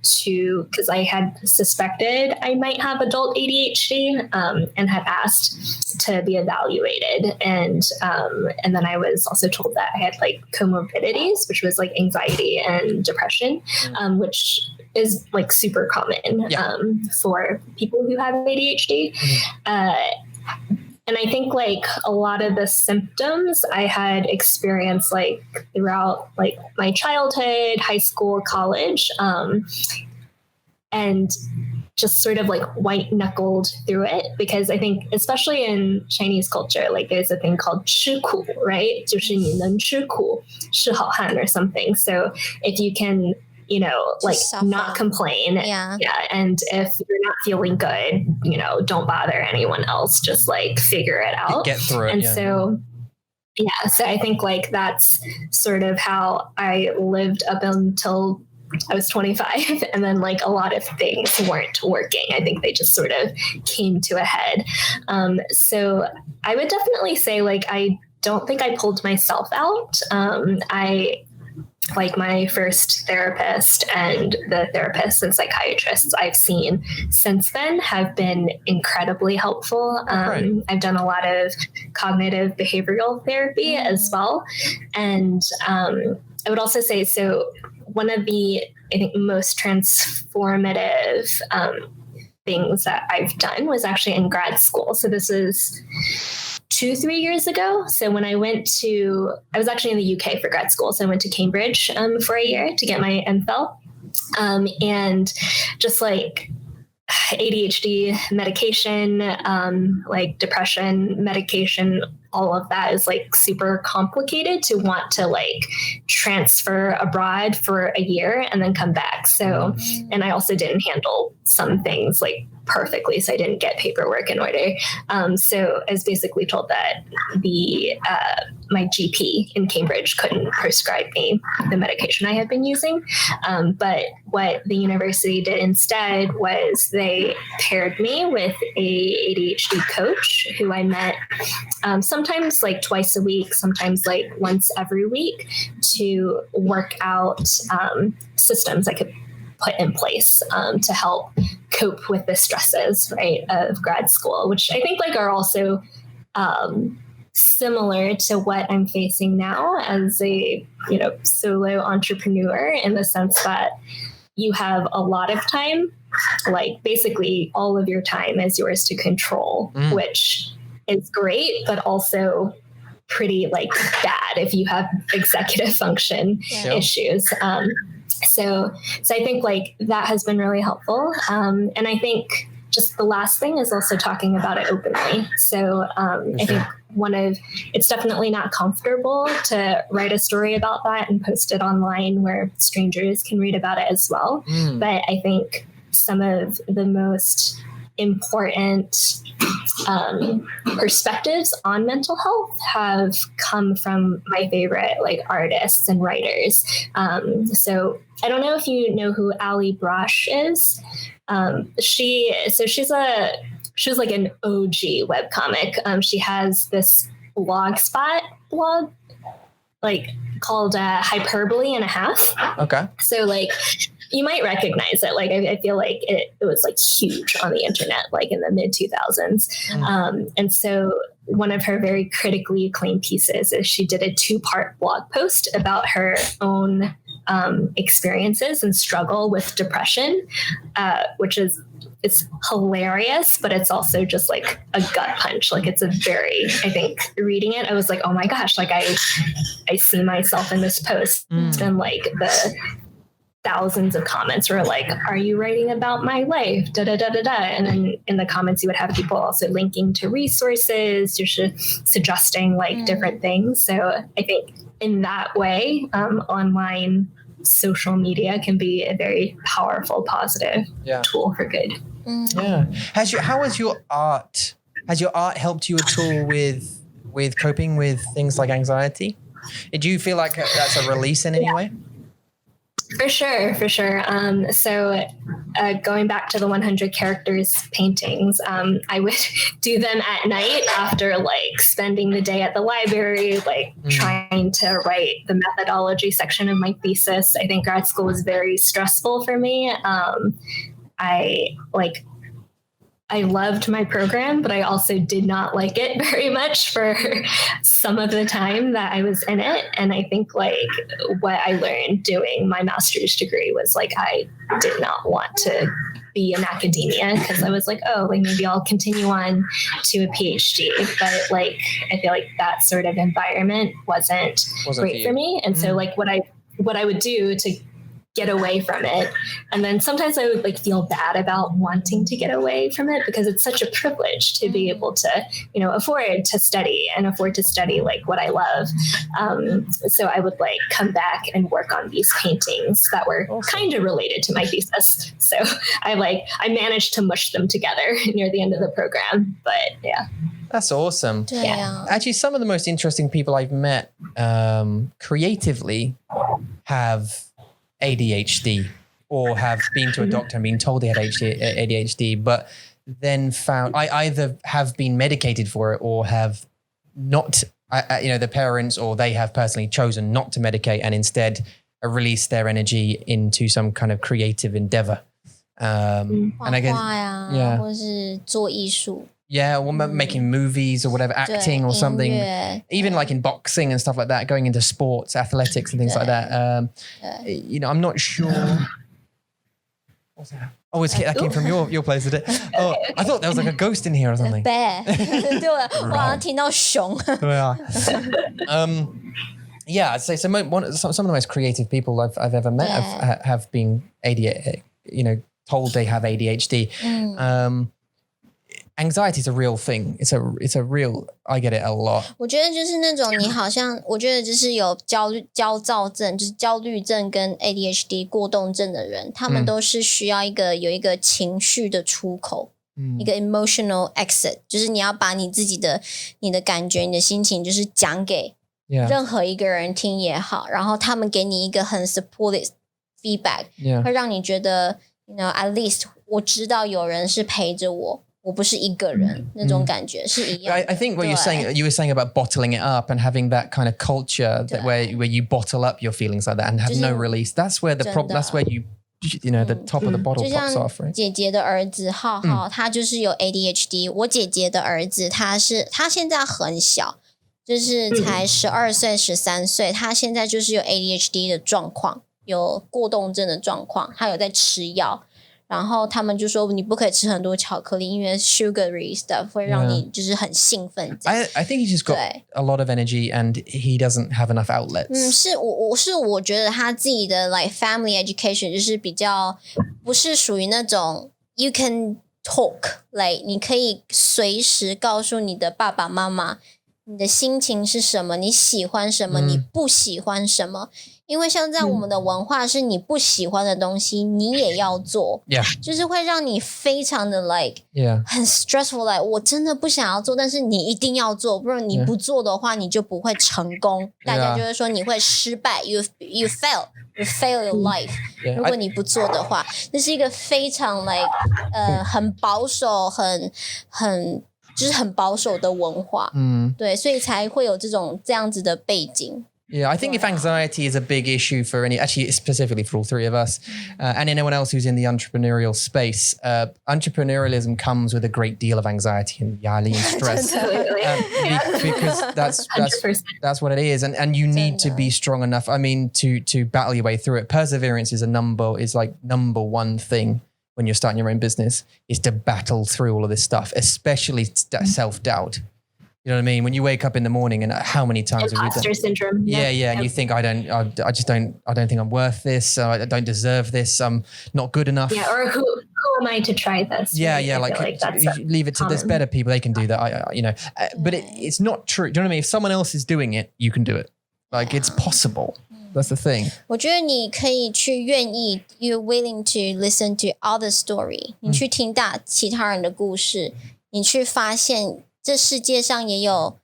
because I had suspected I might have adult ADHD and had asked to be evaluated, and then I was also told that I had like comorbidities, which was like anxiety and depression, which is like super common for people who have ADHD. And I think like a lot of the symptoms I had experienced like throughout like my childhood, high school, college, and just sort of like white knuckled through it, because I think especially in Chinese culture, like there's a thing called 吃苦, right? 就是你能吃苦是好汉 or something. So if you can, like not complain. Yeah. And if you're not feeling good, don't bother anyone else. Just like figure it out. Get through it. And so I think like that's sort of how I lived up until I was 25. And then like a lot of things weren't working. I think they just sort of came to a head. So I would definitely say like, I don't think I pulled myself out. Like my first therapist and the therapists and psychiatrists I've seen since then have been incredibly helpful. I've done a lot of cognitive behavioral therapy as well. And I would also say, so one of the, I think, most transformative things that I've done was actually in grad school. So this is 2-3 years ago. So when I was actually in the UK for grad school. So I went to Cambridge for a year to get my MPhil. And just like ADHD medication, like depression medication, all of that is like super complicated to want to like transfer abroad for a year and then come back. So, and I also didn't handle some things like perfectly. So I didn't get paperwork in order. So I was basically told that my GP in Cambridge couldn't prescribe me the medication I had been using. But what the university did instead was they paired me with a ADHD coach who I met sometimes like twice a week, sometimes like once every week, to work out systems I could put in place to help cope with the stresses, right, of grad school, which I think like are also similar to what I'm facing now as a, solo entrepreneur, in the sense that you have a lot of time, like basically all of your time is yours to control, which is great, but also pretty like bad if you have executive function issues. So I think like that has been really helpful. And I think just the last thing is also talking about it openly. So I think it's definitely not comfortable to write a story about that and post it online where strangers can read about it as well. But I think some of the most important perspectives on mental health have come from my favorite like artists and writers. So I don't know if you know who Ali Brosh is. She was like an OG webcomic. She has this blogspot blog like called Hyperbole and a Half. Okay. So like you might recognize it. Like I feel like it was like huge on the internet, like in the mid 2000s. And so one of her very critically acclaimed pieces is she did a 2-part blog post about her own experiences and struggle with depression, which it's hilarious, but it's also just like a gut punch. Like it's a very, I think reading it, I was like, oh my gosh, like I see myself in this post. And like the thousands of comments were like, are you writing about my life? Da, da, da, da, da. And then in the comments, you would have people also linking to resources, just suggesting like different things. So I think in that way, online social media can be a very powerful, positive tool for good. Yeah. How has your art helped you at all with coping with things like anxiety? Did you feel like that's a release in any way? For sure. So going back to the 100 characters paintings, I would do them at night after like spending the day at the library, like trying to write the methodology section of my thesis. I think grad school was very stressful for me. I loved my program, but I also did not like it very much for some of the time that I was in it. And I think like what I learned doing my master's degree was like, I did not want to be in academia because I was like, oh, like maybe I'll continue on to a PhD. But like, I feel like that sort of environment wasn't great for me. And so like what I would do to get away from it. And then sometimes I would like feel bad about wanting to get away from it because it's such a privilege to be able to, afford to study like what I love. So I would like come back and work on these paintings that were kind of related to my thesis. So I managed to mush them together near the end of the program, but yeah. That's awesome. Yeah. Actually, some of the most interesting people I've met creatively have ADHD or have been to a doctor and been told they had ADHD, but then found I either have been medicated for it or have not, the parents or they have personally chosen not to medicate and instead release their energy into some kind of creative endeavor. And I guess, yeah. 或是做艺术. Yeah, or making movies or whatever, acting or something. Even like in boxing and stuff like that, going into sports, athletics and things like that. I'm not sure. What's that? Oh, that came from your place, did it? Oh, I thought there was like a ghost in here or something. Bear. 对，我好像听到熊。对啊。Yeah, I'd say some of the most creative people I've ever met have been told they have ADHD. Anxiety is a real thing. It's a real. I get it a lot. 我觉得就是那种你好像，我觉得就是有焦躁症，就是焦虑症跟 ADHD 过动症的人，他们都是需要有一个情绪的出口，一个 emotional exit， 就是你要把你自己的你的感觉、你的心情，就是讲给任何一个人听也好，然后他们给你一个很 supportive feedback， 会让你觉得at least 我知道有人是陪着我。我不是一个人，那种感觉是一样的。I think what you were saying about bottling it up and having that kind of culture that where you bottle up your feelings like that and have no release. That's where the problem. That's where the top of the bottle pops off, right? 姐姐的儿子浩浩，他就是有 ADHD。我姐姐的儿子，他现在很小，就是才12岁、13岁，他现在就是有 ADHD 的状况，有过动症的状况，他有在吃药。然后他们就说你不可以吃很多巧克力，因为 sugary stuff 会让你就是很兴奋。I think he's just got a lot of energy and he doesn't have enough outlets. 我觉得他自己的 like family education 就是比较不是属于那种 you can talk， like 你可以随时告诉你的爸爸妈妈你的心情是什么，你喜欢什么，你不喜欢什么。因为像在我们的文化是你不喜欢的东西你也要做，就是会让你非常的 like 很 stressful， like 我真的不想要做，但是你一定要做，不然你不做的话你就不会成功，大家就会说你会失败， you fail your life， 如果你不做的话，这是一个非常 like 很保守就是很保守的文化，对，所以才会有这样子的背景。Yeah, I think if anxiety is a big issue for actually specifically for all three of us, and anyone else who's in the entrepreneurial space, entrepreneurialism comes with a great deal of anxiety and yali and stress, because that's what it is, and you need to be strong enough. I mean, to battle your way through it. Perseverance is like number one thing when you're starting your own business, is to battle through all of this stuff, especially self-doubt. You know what I mean? When you wake up in the morning, and how many times have you done? Imposter syndrome. Yeah. And you think, I don't think I'm worth this. I don't deserve this. I'm not good enough. Yeah. Or who am I to try this? Yeah. Right? Yeah. Like leave it to, there's better people. They can do that. But it's not true. Do you know what I mean? If someone else is doing it, you can do it. Like it's possible. That's the thing. 我觉得你可以去愿意 you're willing to listen to other story， 你去听其他人的故事，你去发现这世界上也有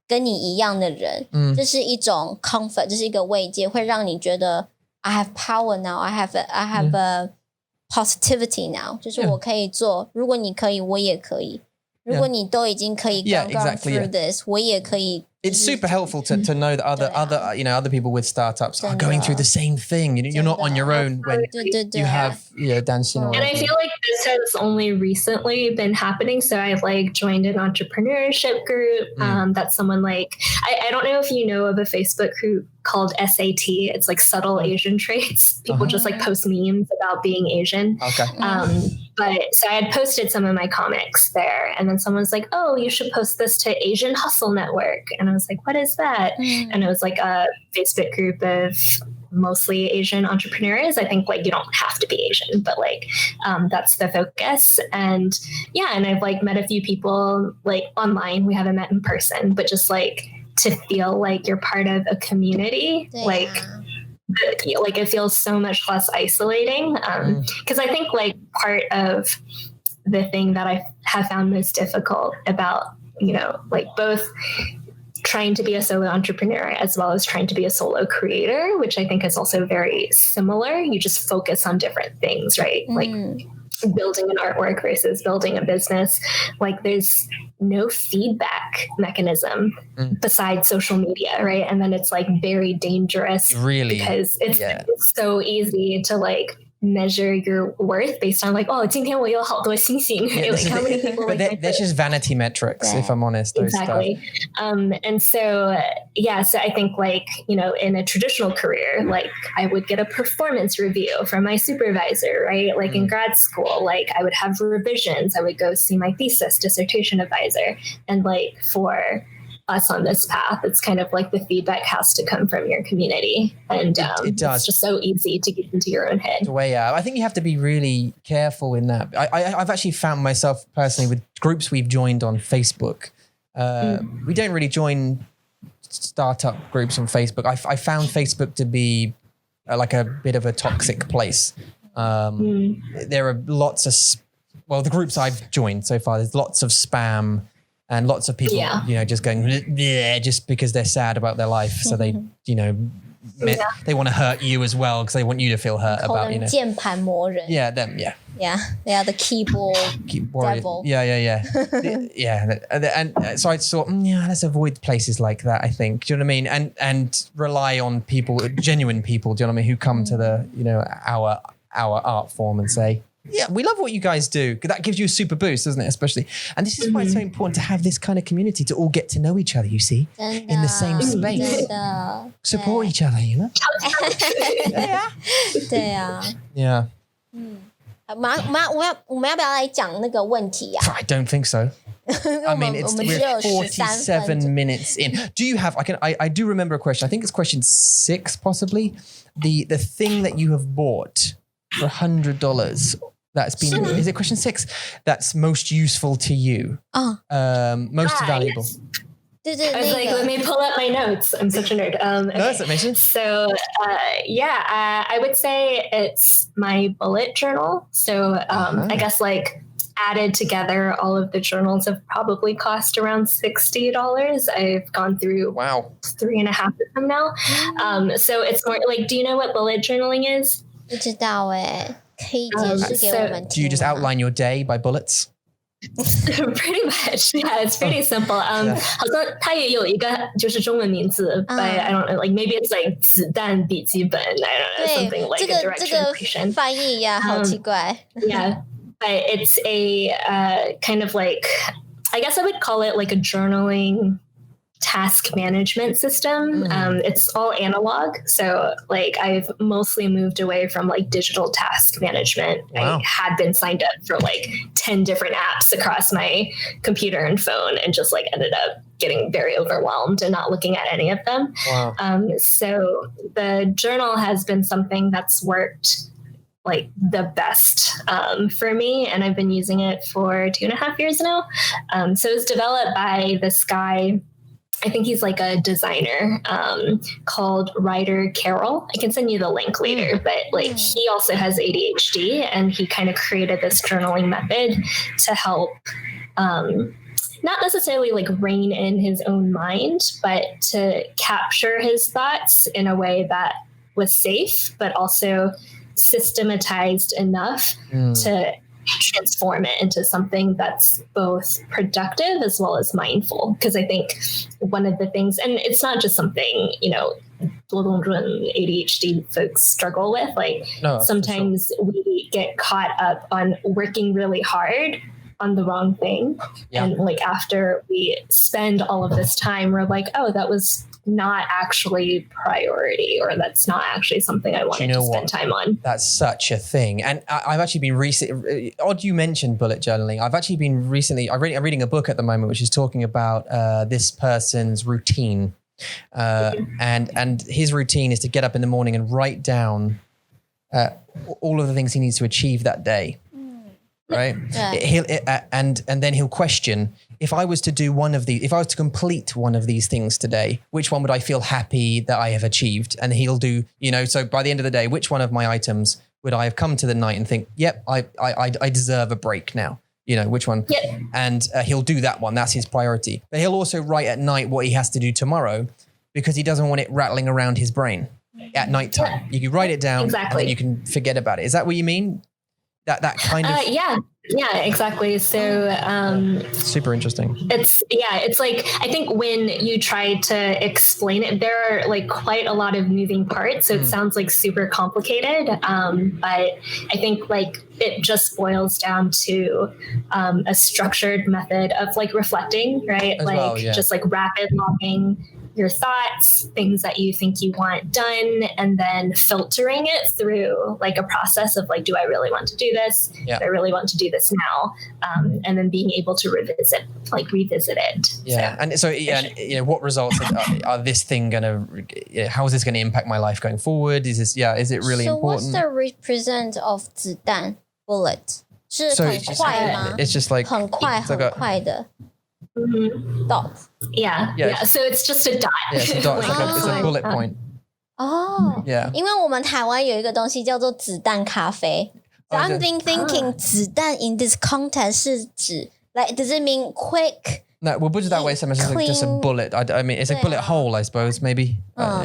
跟你一样的人，这是一种 comfort， 这是一个慰藉，会让你觉得 I have power now, I have a positivity now， 就是我可以做，如果你可以我也可以，如果你都已经可以 gone through this， 我也可以。It's super helpful to know that other people with startups are going through the same thing. You're not on your own when you have dancing. And I feel like this has only recently been happening. So I like joined an entrepreneurship group. That's someone like I don't know if you know of a Facebook group called SAT. It's like subtle Asian traits. People just like post memes about being Asian. Okay. But so I had posted some of my comics there, and then someone's like, "Oh, you should post this to Asian Hustle Network." And I was like, "What is that?" And it was like a Facebook group of mostly Asian entrepreneurs. I think like you don't have to be Asian, but like that's the focus. And and I've like met a few people like online. We haven't met in person, but just like to feel like you're part of a community, like it feels so much less isolating. Because I think like part of the thing that I have found most difficult about, like both trying to be a solo entrepreneur as well as trying to be a solo creator, which I think is also very similar. You just focus on different things, right? Like building an artwork versus building a business. Like there's no feedback mechanism besides social media, right? And then it's like very dangerous, really, because it's so easy to like measure your worth based on like, oh, 今天我有好多星星. Like how many people but that's just vanity metrics, if I'm honest. Exactly. And so so I think like, in a traditional career, like I would get a performance review from my supervisor, right? Like in grad school, like I would have revisions. I would go see my thesis, dissertation advisor. And like for us on this path, it's kind of like the feedback has to come from your community, and it does. It's just so easy to get into your own head. I think you have to be really careful in that. I've actually found myself personally with groups we've joined on Facebook. We don't really join startup groups on Facebook. I found Facebook to be like a bit of a toxic place. There are lots of the groups I've joined so far, there's lots of spam. And lots of people, just going, just because they're sad about their life. So they, they want to hurt you as well because they want you to feel hurt about, 键盘魔人. Yeah, them, yeah. Yeah, they are the keyboard devil. Yeah. And so I thought, let's avoid places like that, I think. Do you know what I mean? And rely on people, genuine people, do you know what I mean, who come to the, our art form and say, yeah, we love what you guys do. That gives you a super boost, doesn't it? Especially. And this is why it's so important to have this kind of community to all get to know each other, you see, in the same space. Support each other, Yeah. 我们要不要来讲那个问题啊？ I don't think so. I mean, we're 47 minutes in. Do you have, I do remember a question. I think it's question 6, possibly. The thing that you have bought for $100 that's been, is it question 6? That's most useful to you. Most valuable. Yes. I was like, let me pull up my notes. I'm such a nerd. No, that's amazing. So, I would say it's my bullet journal. So, I guess like added together, all of the journals have probably cost around $60. I've gone through 3.5 of them now. So it's more like, do you know what bullet journaling is? 不知道欸，可以解释给我们听吗？ Do you just outline your day by bullets? Pretty much, yeah. It's pretty simple. 好像它也有一个就是中文名字 but I don't know, like maybe it's like 子弹笔记本 I don't know, something like a direct translation. 这个翻译呀，好奇怪。Yeah, but it's a kind of like, I guess I would call it like a journaling task management system. It's all analog. So like I've mostly moved away from like digital task management. Wow. I had been signed up for like 10 different apps across my computer and phone and just like ended up getting very overwhelmed and not looking at any of them. Wow. So the journal has been something that's worked like the best for me. And I've been using it for 2.5 years now. So it was developed by this guy, I think he's like a designer called Ryder Carroll. I can send you the link later, but like he also has ADHD and he kind of created this journaling method to help not necessarily like rein in his own mind, but to capture his thoughts in a way that was safe, but also systematized enough to transform it into something that's both productive as well as mindful. Because I think one of the things, and it's not just something, you know, ADHD folks struggle with, like sometimes we get caught up on working really hard on the wrong thing. Yeah. And like after we spend all of this time, we're like, oh, that was not actually priority, or that's not actually something I wanted to spend time on. That's such a thing. And I've actually been odd you mentioned bullet journaling. I've actually been recently, I'm reading a book at the moment which is talking about this person's routine. And his routine is to get up in the morning and write down all of the things he needs to achieve that day. Right. Yeah. And then he'll question, if I was to do if I was to complete one of these things today, which one would I feel happy that I have achieved? And he'll do, you know, so by the end of the day, which one of my items would I have come to the night and think, yep, I deserve a break now, you know, which one? Yep. And he'll do that one. That's his priority. But he'll also write at night what he has to do tomorrow because he doesn't want it rattling around his brain at nighttime. You can write it down and then you can forget about it. Is that what you mean? That kind of yeah, exactly. So super interesting. It's like, I think when you try to explain it, there are like quite a lot of moving parts, so it sounds like super complicated, but I think like it just boils down to a structured method of like reflecting, right? Just like rapid logging your thoughts, things that you think you want done, and then filtering it through like a process of like, do I really want to do this? Yeah. Do I really want to do this now? And then being able to revisit it. Yeah. So, and so, you know, what results are this thing going to, how is this going to impact my life going forward? Is it really important? So what's the represent of 子弹 bullet? 是很快吗? It's just like 很快的 dot. Yeah. So it's just a dot. Yeah, it's a dot. It's a bullet point. Oh. Yeah. 因为我们台湾有一个东西叫做子弹咖啡. So I've been thinking 子弹 in this context 是指 like, does it mean quick? No, we'll put it that way. Sometimes it's just a bullet. I mean, it's a bullet hole, I suppose, maybe.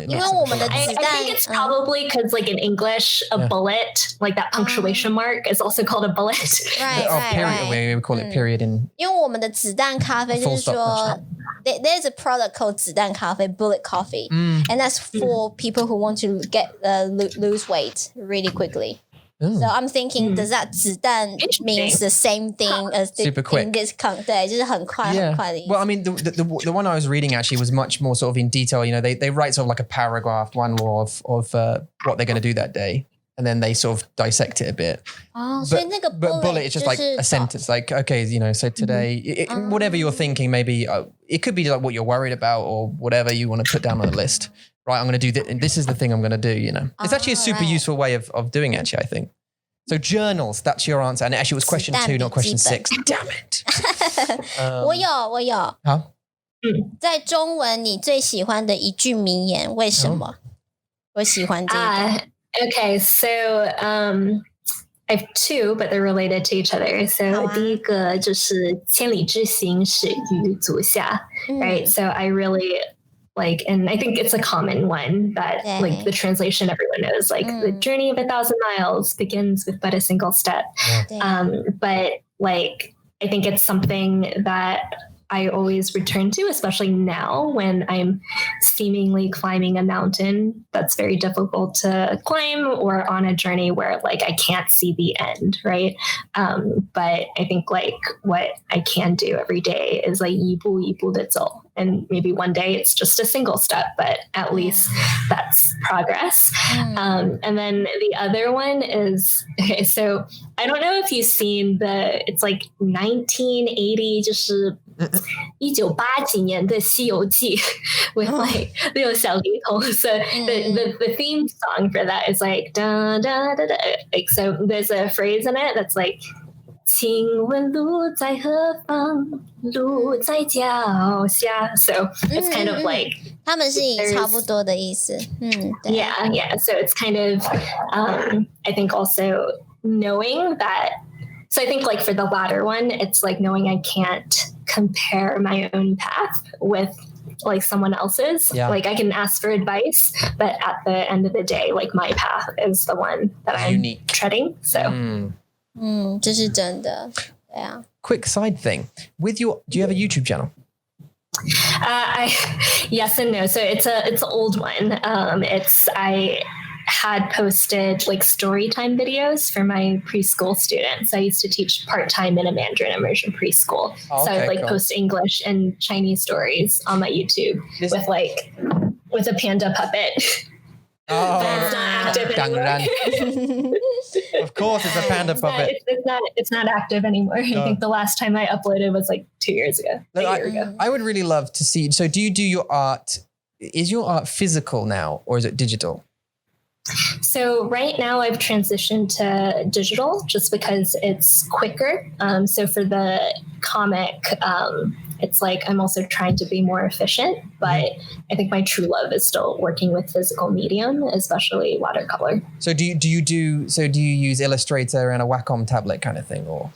因为我们的子弹 I think it's probably because, like in English, a bullet, like that punctuation mark, is also called a bullet. Right. Period. We call it period in. 因为我们的子弹咖啡就是说 there's a product called 子弹咖啡 bullet coffee, and that's for people who want to get lose weight really quickly. So I'm thinking, does that 子弹 means the same thing as the super quick? 对，就是很快很快的意思。Well, I mean, the one I was reading actually was much more sort of in detail. You know, they write sort of like a paragraph, one law of what they're going to do that day, and then they sort of dissect it a bit. So 那个 bullet is just like a sentence, like, okay, you know, so today, whatever you're thinking, maybe it could be like what you're worried about or whatever you want to put down on the list. Right, I'm going to do this. This is the thing I'm going to do, you know. It's actually a super useful way of doing it, actually, I think. So journals, that's your answer. And actually it was question 2, not question 6. Damn it. 我有。好。在中文你最喜欢的一句名言，为什么？我喜欢这个。Okay, so I have 2, but they're related to each other. So 第一个就是千里之行始于足下, right? So I really like, and I think it's a common one that like the translation everyone knows, like the journey of 1,000 miles begins with but a single step. But like, I think it's something that I always return to, especially now when I'm seemingly climbing a mountain that's very difficult to climb, or on a journey where like I can't see the end, right? But I think like what I can do every day is like 一步一步地走. And maybe one day it's just a single step, but at least that's progress. And then the other one is, okay, so I don't know if you've seen it's like 1980, 就是1980几年的西游记 with like 六小龄童. So the theme song for that is like da da da da. Like, so there's a phrase in it that's like 请问路在何方？路在脚下. So it's kind of like 他们是差不多的意思。Yeah. So it's kind of I think also knowing that. So I think like for the latter one, it's like knowing I can't compare my own path with like someone else's. Like I can ask for advice, but at the end of the day, like my path is the one that I'm treading. So. 这是真的，对啊。Quick side thing, do you have a YouTube channel? Yes and no. So it's an old one. I had posted like story time videos for my preschool students. I used to teach part-time in a Mandarin immersion preschool. So I would like post English and Chinese stories on my YouTube with a panda puppet. Oh, but it's not active anymore. Of course, it's a panda puppet. It's not active anymore. I think the last time I uploaded was like 2 years ago. A year ago. I would really love to see. So do you do your art? Is your art physical now or is it digital? So right now I've transitioned to digital just because it's quicker. So for the comic, it's like I'm also trying to be more efficient, but I think my true love is still working with physical medium, especially watercolor. So do you use Illustrator and a Wacom tablet kind of thing, or?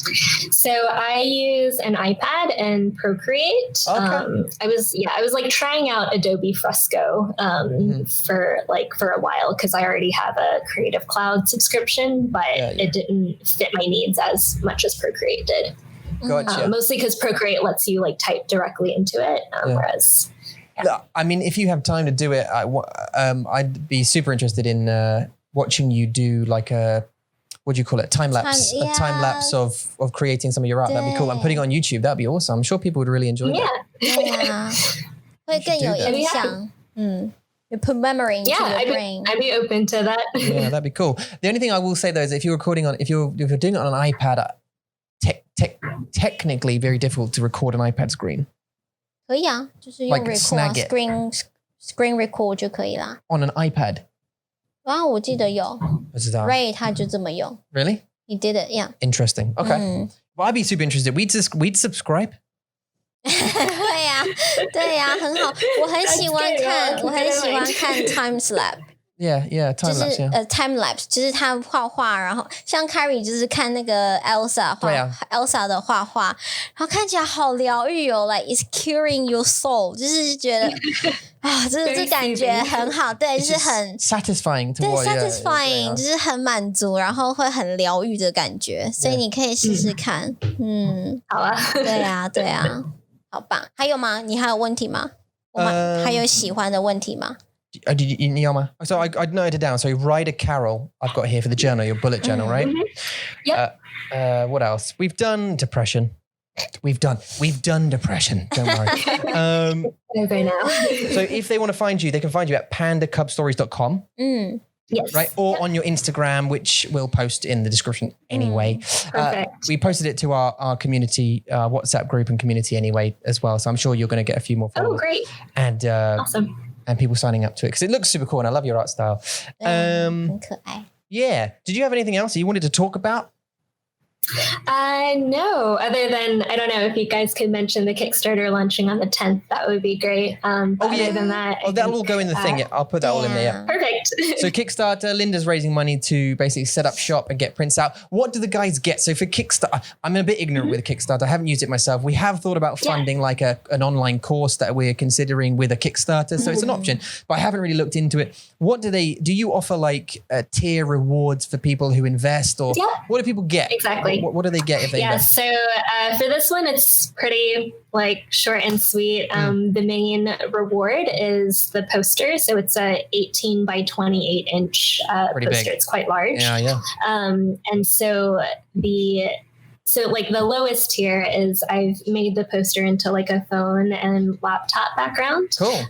So I use an iPad and Procreate. Okay. I was like trying out Adobe Fresco for a while because I already have a Creative Cloud subscription, but it didn't fit my needs as much as Procreate did. Gotcha. Mostly because Procreate lets you like type directly into it, whereas. I mean, if you have time to do it, I'd be super interested in watching you do like a, what do you call it? Time lapse. A time lapse of creating some of your art. That'd be cool. And putting it on YouTube, that'd be awesome. I'm sure people would really enjoy that. Yeah. 会更有影响。You put memory into your brain. I'd be open to that. Yeah, that'd be cool. The only thing I will say though is if you're doing it on an iPad, technically very difficult to record an iPad screen. 可以啊，就是用 screen record 就可以啦。On an iPad. 我记得有。不知道。Ray 他就这么用。Really? He did it, yeah. Interesting. Okay. Well, I'd be super interested. We'd subscribe. 对呀，很好。我很喜欢看 time lapse。Yeah, time lapse. 就是 time lapse， 就是他画画，然后像 Carrie 就是看那个 Elsa 画Elsa 的画画，然后看起来好疗愈哦 ，like it's curing your soul， 就是觉得这感觉很好，对，就是很 satisfying， 对 satisfying， 就是很满足，然后会很疗愈的感觉，所以你可以试试看，好啊，对啊，好棒，还有吗？你还有问题吗？还有喜欢的问题吗？So I'd noted it down. So Ride a Carol, I've got here for the journal, your bullet journal, right? Yep. What else? We've done depression. We've done depression. Don't worry. Okay now. So if they want to find you, they can find you at pandacubstories.com. Yes. Right. Or on your Instagram, which we'll post in the description anyway. Perfect. We posted it to our community, WhatsApp group and community anyway as well. So I'm sure you're going to get a few more followers. Oh, great. And awesome. And people signing up to it because it looks super cool and I love your art style. 很可爱。Yeah. Did you have anything else that you wanted to talk about? No, other than, I don't know if you guys could mention the Kickstarter launching on the 10th, that would be great. Other than that, that'll all go in the thing. Yeah, I'll put that all in there. Yeah. Perfect. So Kickstarter, Linda's raising money to basically set up shop and get prints out. What do the guys get? So for Kickstarter, I'm a bit ignorant with Kickstarter. I haven't used it myself. We have thought about funding like an online course that we're considering with a Kickstarter. So it's an option, but I haven't really looked into it. What do you offer like tier rewards for people who invest, or what do people get? Exactly. What do they get if they invest? So for this one, it's pretty like short and sweet. The main reward is the poster. So it's a 18 by 28 inch poster. Big. It's quite large. Yeah. And so the lowest tier is I've made the poster into like a phone and laptop background. Cool.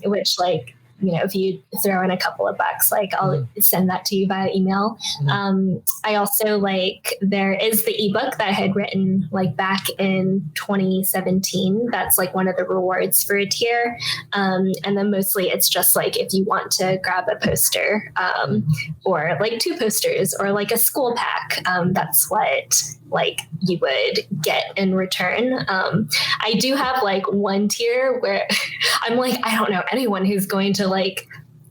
Which like, you know, if you throw in a couple of bucks, like I'll send that to you via email. I also there is the ebook that I had written like back in 2017. That's like one of the rewards for a tier. And then mostly it's just like, if you want to grab a poster or like 2 posters or like a school pack, that's what like you would get in return. I do have like one tier where I'm like, I don't know anyone who's going to like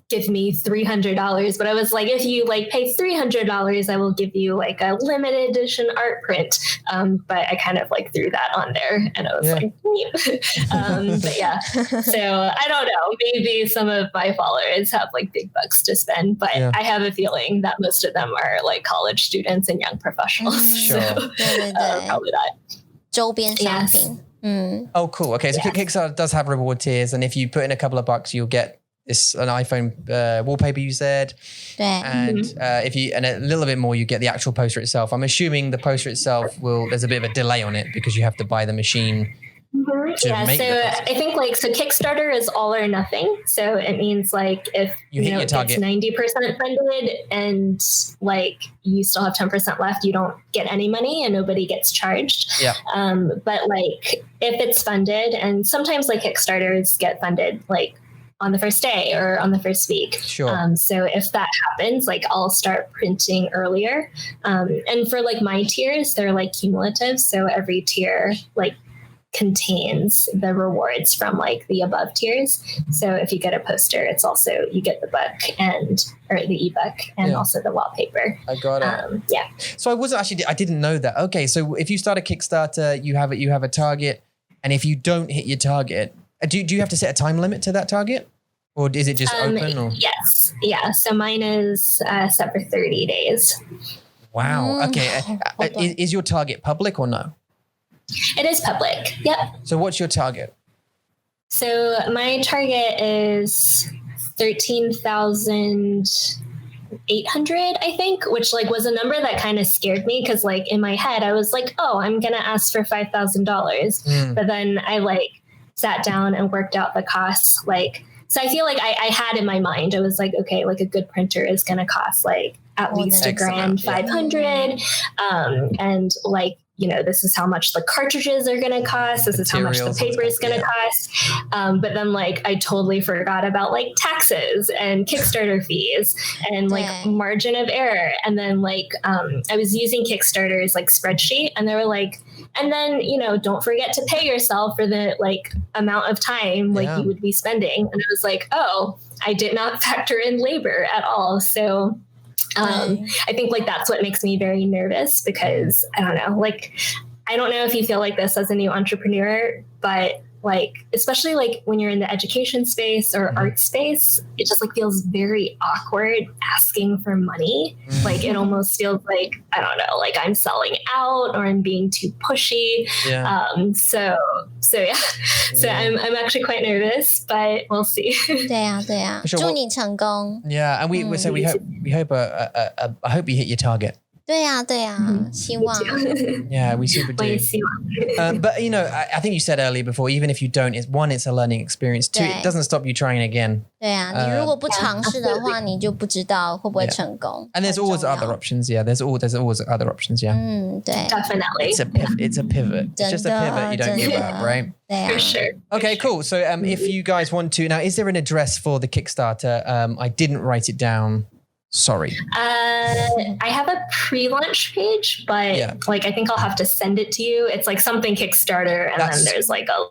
give me $300, but I was like, if you like pay $300, I will give you like a limited edition art print. But I kind of like threw that on there, and I was like, but yeah. So I don't know, maybe some of my followers have like big bucks to spend, but I have a feeling that most of them are like college students and young professionals. Sure. So probably that. 周边商品. Oh, cool. Okay, so Kickstarter does have reward tiers, and if you put in a couple of bucks, you'll get an iPhone wallpaper, you said, and if you and a little bit more, you get the actual poster itself. I'm assuming the poster itself there's a bit of a delay on it because you have to buy the machine. I think Kickstarter is all or nothing. So it means like if you hit your target, it's 90% funded and like you still have 10% left, you don't get any money and nobody gets charged. Yeah. But like if it's funded, and sometimes like Kickstarters get funded like on the first day or on the first week. Sure. So if that happens, like I'll start printing earlier. And for like my tiers, they're like cumulative. So every tier like contains the rewards from like the above tiers. So if you get a poster, it's also, you get the book or the ebook and also the wallpaper. I got it. Yeah. So I didn't know that. Okay. So if you start a Kickstarter, you have a target, and if you don't hit your target, do you have to set a time limit to that target, or is it just open? Or? Yes. Yeah. So mine is set for 30 days. Wow. Okay. Is your target public or no? It is public. Yep. So what's your target? So my target is 13,800, I think, which like was a number that kind of scared me because like in my head I was like, oh, I'm gonna ask for $5,000, but then I like sat down and worked out the costs. Like, so I feel like I had in my mind, I was like, okay, like a good printer is going to cost like at least $1,500. And like, you know, this is how much the cartridges are going to cost. This is how much the paper is going to cost. But then like, I totally forgot about like taxes and Kickstarter fees and like margin of error. And then like, I was using Kickstarter's like spreadsheet, and they were like, and then, you know, don't forget to pay yourself for the like amount of time like you would be spending. And I was like, oh, I did not factor in labor at all. So I think like that's what makes me very nervous because I don't know, like, I don't know if you feel like this as a new entrepreneur, but like, especially like when you're in the education space or art space, it just like feels very awkward asking for money. Like it almost feels like, I don't know, like I'm selling out or I'm being too pushy. So I'm actually quite nervous, but we'll see. 对啊，对啊，祝你成功。 Yeah, and we hope I hope you hit your target. 对呀，对呀，希望。Yeah, we super do. But you know, I think you said earlier before, even if you don't, it's a learning experience. 2, it doesn't stop you trying again. 对啊，你如果不尝试的话，你就不知道会不会成功。 And there's always other options. Yeah, there's always other options. Yeah. 对 Definitely. It's a pivot. It's just a pivot. You don't give up, right? For sure. Okay, cool. So if you guys want to now, is there an address for the Kickstarter? I didn't write it down. Sorry. I have a pre-launch page, but like I think I'll have to send it to you. It's like something Kickstarter, and then there's like a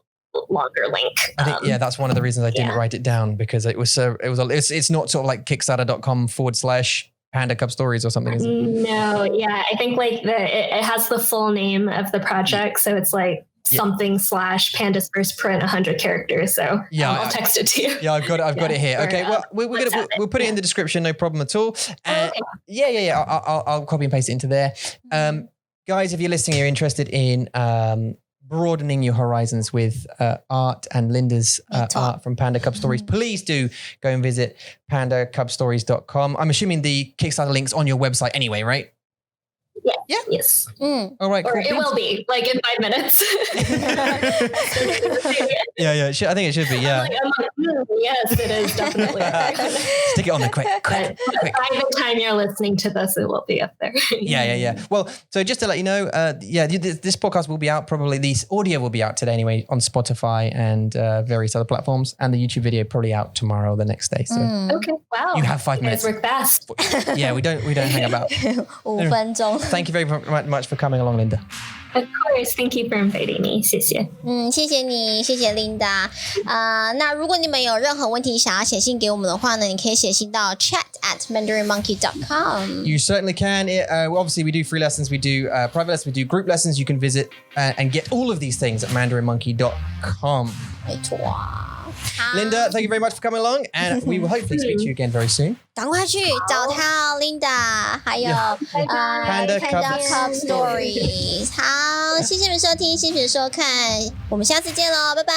longer link. I think that's one of the reasons I didn't write it down, because it's not sort of like kickstarter.com/Panda Cub Stories or something, is it? No, I think like it has the full name of the project, so it's like something / Panda's first print 100 characters. So I'll text it to you. Yeah, I've got it here. Okay, well we'll put it in the description, no problem at all. I'll copy and paste it into there. Guys, if you're listening, you're interested in broadening your horizons with art and Linda's art from Panda Cub Stories, please do go and visit pandacubstories.com. I'm assuming the Kickstarter link's on your website anyway, right? Yeah. Yes. All right. Or it will be like in 5 minutes. I think it should be. Yeah. I'm like, yes, it is definitely. Stick it on there quick. By the time you're listening to this, it will be up there. Yeah. Well, so just to let you know, this podcast will be out probably. This audio will be out today anyway on Spotify and various other platforms, and the YouTube video probably out tomorrow or the next day. So okay, wow. You have 5 minutes. You guys work fast. Yeah, we don't hang about. 5分钟。 Thank you very much for coming along, Linda. Of course, thank you for inviting me. 谢谢。谢谢你，谢谢 Linda。那如果你们有任何问题想要写信给我们的话呢，你可以写信到 chat@mandarinmonkey.com. You certainly can. Obviously, we do free lessons, we do private lessons, we do group lessons. You can visit and get all of these things at mandarinmonkey.com. 没错。 Linda, thank you very much for coming along, and we will hopefully speak to you again very soon. 赶快去找他 Linda， 还有Panda Cub Stories。好，谢谢你们收听，谢谢你们收看，我们下次见喽，拜拜。